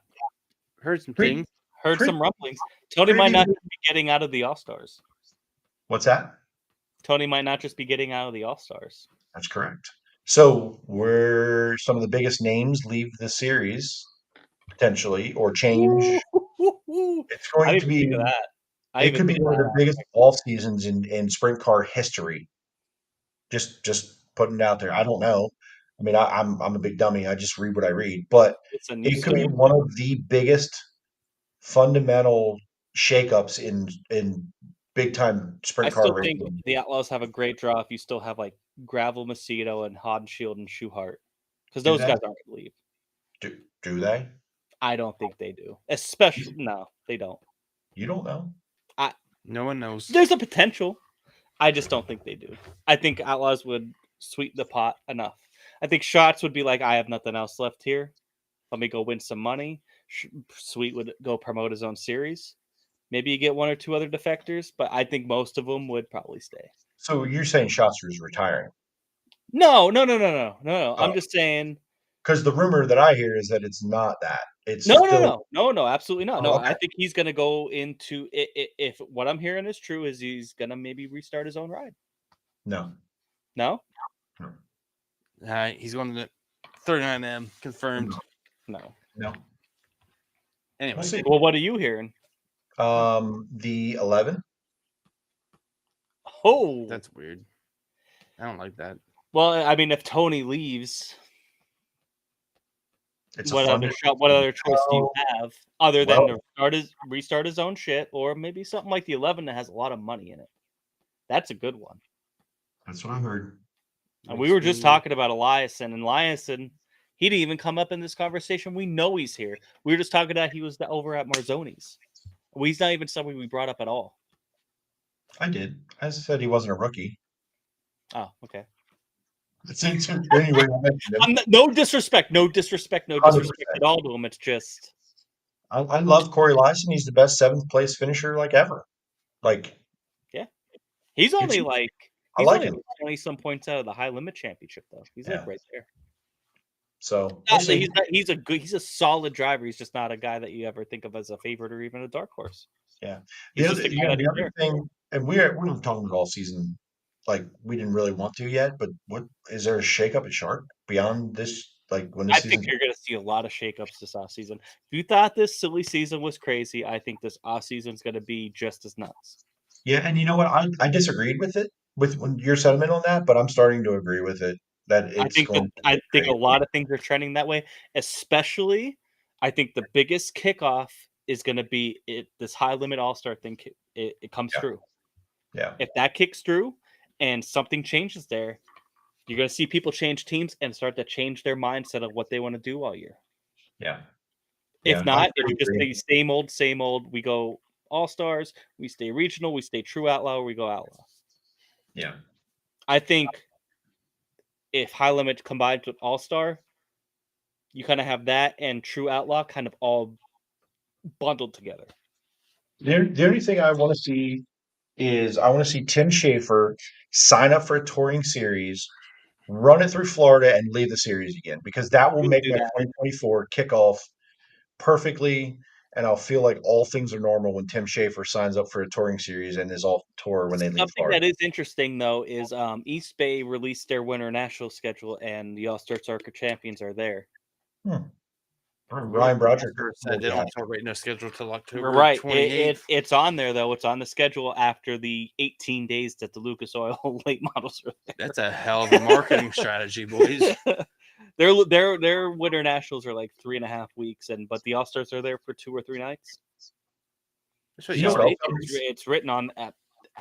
Heard some Pretty- things. Heard pretty- some rumblings. Tony might not just be getting out of the All Stars. What's that? Tony might not just be getting out of the All Stars. That's correct. So where some of the biggest names leave the series potentially or change, it's I going didn't to be think of that. it could be one of the biggest off seasons in sprint car history. Just putting it out there. I don't know. I mean, I'm a big dummy. I just read what I read, but It's a new it could be story. one of the biggest fundamental shakeups in big time I sprint car still racing. think the Outlaws have a great draw if you still have like Gravel Macedo and Hodenshield and Schuhart. Because Do those they? guys aren't going to leave. Do they? I don't think they do. Especially, no, they don't. You don't know. No one knows. There's a potential. I just don't think they do. I think Outlaws would sweeten the pot enough. I think Shots would be like, I have nothing else left here. Let me go win some money. Sweet would go promote his own series. Maybe you get one or two other defectors, but I think most of them would probably stay. So you're saying Shotzer is retiring? No. I'm Oh. just saying. Because the rumor that I hear is that it's not that. It's No, absolutely not. Oh, No, okay. I think he's going to go into if what I'm hearing is true, is he's going to maybe restart his own ride. No. No? He's going to 39M confirmed. No. Anyway, We'll see. Well, what are you hearing? The 11. Oh, that's weird. I don't like that. well, I mean, if Tony leaves, It's what a fun. other choice do you have other than Well- to restart his own shit, or maybe something like the 11 that has a lot of money in it? That's a good one. That's what I heard. And we were just talking about Eliason, and Eliason, he didn't even come up in this conversation. We know he's here. We were just talking about he was over at Marzoni's. Well, he's not even somebody we brought up at all. I did. I said he wasn't a rookie. Oh, okay. Anyway, I mentioned him. No disrespect. No disrespect 100%. at all to him. It's just I love Corey Lyson. He's the best seventh place finisher like ever. Like he's only cheap. like I like him. 20 some points out of the high limit championship though. He's Yeah. like right there. So Not that he's a solid driver. He's just not a guy that you ever think of as a favorite or even a dark horse. Yeah. He's The just other, a guy that the is other there. thing, and we're not talking about all season, like we didn't really want to yet. But what is there a shakeup at Shark beyond this? Like when this I season? think you're going to see a lot of shakeups this offseason. If you thought this silly season was crazy, I think this offseason is going to be just as nuts. Yeah, and you know what? I disagreed with it with your sentiment on that, but I'm starting to agree with it. That it's I think a lot of things are trending that way. Especially, I think the biggest kickoff is going to be this high limit all star thing. It comes through. Yeah. If that kicks through, and something changes there, you're going to see people change teams and start to change their mindset of what they want to do all year. Yeah. If not, if you just say same old, we go all stars, we stay regional, we stay true outlaw, or we go outlaw. Yeah. I think if high limit combines with all star, you kind of have that and true outlaw kind of all bundled together. The only thing I want to see is I want to see Tim Schafer sign up for a touring series, run it through Florida, and leave the series again, because that will make my 2024 kickoff perfectly, and I'll feel like all things are normal when Tim Schafer signs up for a touring series and is off tour when they leave Something Florida. that is interesting though is East Bay released their winter national schedule, and the All-Star Circuit champions are there. Ryan Broderick said they don't start rating their schedule till October Right. 28th. It's on there though. It's on the schedule after the 18 days that the Lucas Oil late models are there. That's a hell of a marketing strategy, boys. Their winter nationals are like 3.5 weeks, but the All Stars are there for 2 or 3 nights. It's written on. I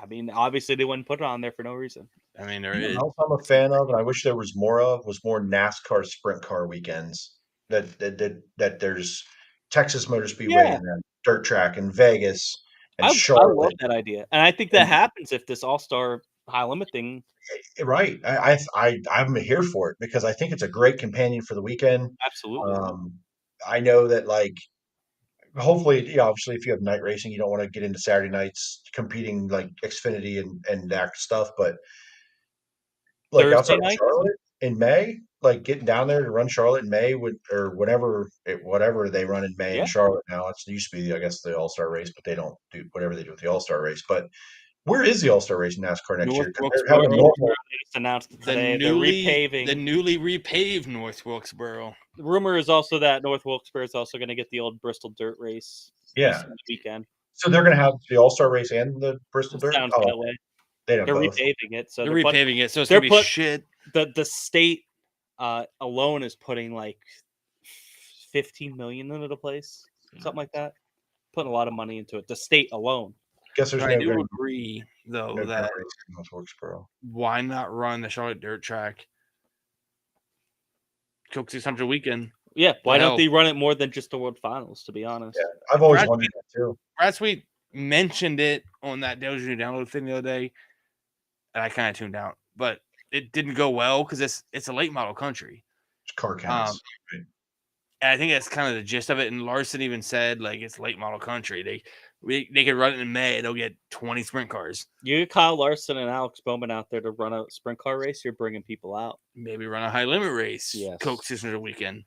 mean, obviously they wouldn't put it on there for no reason. I mean, What else I'm a fan of, and I wish there was more of, was more NASCAR sprint car weekends. That there's Texas Motor Speedway and then dirt track in Vegas and Charlotte. I love that idea, and I think that happens if this All Star high limit thing. Right, I'm here for it because I think it's a great companion for the weekend. Absolutely. I know that hopefully, obviously, if you have night racing, you don't want to get into Saturday nights competing like Xfinity and that stuff. But like outside of Charlotte in May, like getting down there to run Charlotte in May or whatever they run in May in Charlotte now. It used to be, I guess, the All Star race, but they don't do whatever they do with the All Star race. But where is the All Star race in NASCAR next year? They just announced today they're repaving the newly repaved North Wilkesboro. The rumor is also that North Wilkesboro is also going to get the old Bristol Dirt race. Yeah, this weekend. So they're going to have the All Star race and the Bristol Dirt. Sounds that way. They're repaving it. So they're repaving it. So it's going to be shit. The state alone is putting like $15 million into the place, something like that. Putting a lot of money into it. The state alone. Guess there's I do agree though that Wilkesboro. Why not run the Charlotte Dirt Track Coke 600 weekend? Yeah, why don't they run it more than just the World Finals? To be honest, yeah, I've always wondered that too. Brad Sweet mentioned it on that Dale Jr. download thing the other day, and I kind of tuned out. But it didn't go well because it's a late model country. It's car counts. And I think that's kind of the gist of it. And Larson even said like it's late model country. They could run it in May. They'll get 20 sprint cars. You get Kyle Larson and Alex Bowman out there to run a sprint car race. You're bringing people out. Maybe run a high limit race. Yes. Coke 600 weekend.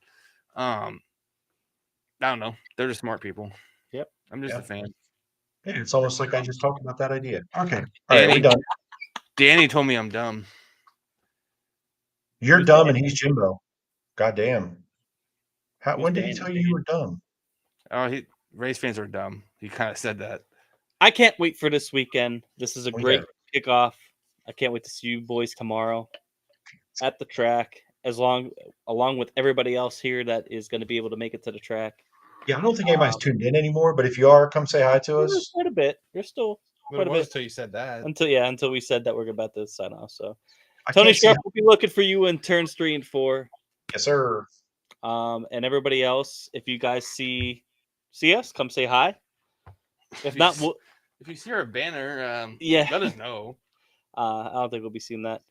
I don't know. They're just smart people. Yep. I'm just a fan. Yeah, it's almost like I just talked about that idea. Okay. All right, we done. Danny told me I'm dumb. You're dumb and he's Jimbo. God damn. When did he tell you were dumb? Oh, race fans are dumb. He kind of said that. I can't wait for this weekend. This is a great kickoff. I can't wait to see you boys tomorrow at the track, along with everybody else here that is going to be able to make it to the track. Yeah, I don't think anybody's tuned in anymore, but if you are, come say hi to us. Quite a bit. You're still quite a bit until you said that. Until we said that we're about to sign off. So Tony Sharp will be looking for you in turns 3 and 4. Yes, sir. And everybody else, if you guys see us, come say hi. If not, If you see our banner, Yeah. let us know. I don't think we'll be seeing that.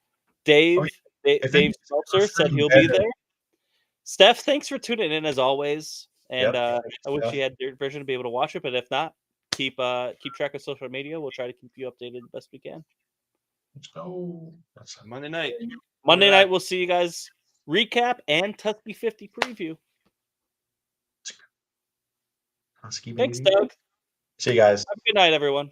Dave, if Dave it's Seltzer said free he'll be banner- there. Steph, thanks for tuning in as always. And Yep. I wish Steph. you had your version to be able to watch it, but if not, keep track of social media. We'll try to keep you updated the best we can. Let's go. That's Monday night. Monday Yeah. night, we'll see you guys recap and Tusky 50 preview. Husky Thanks, baby. Doug. See you guys. Have a good night, everyone.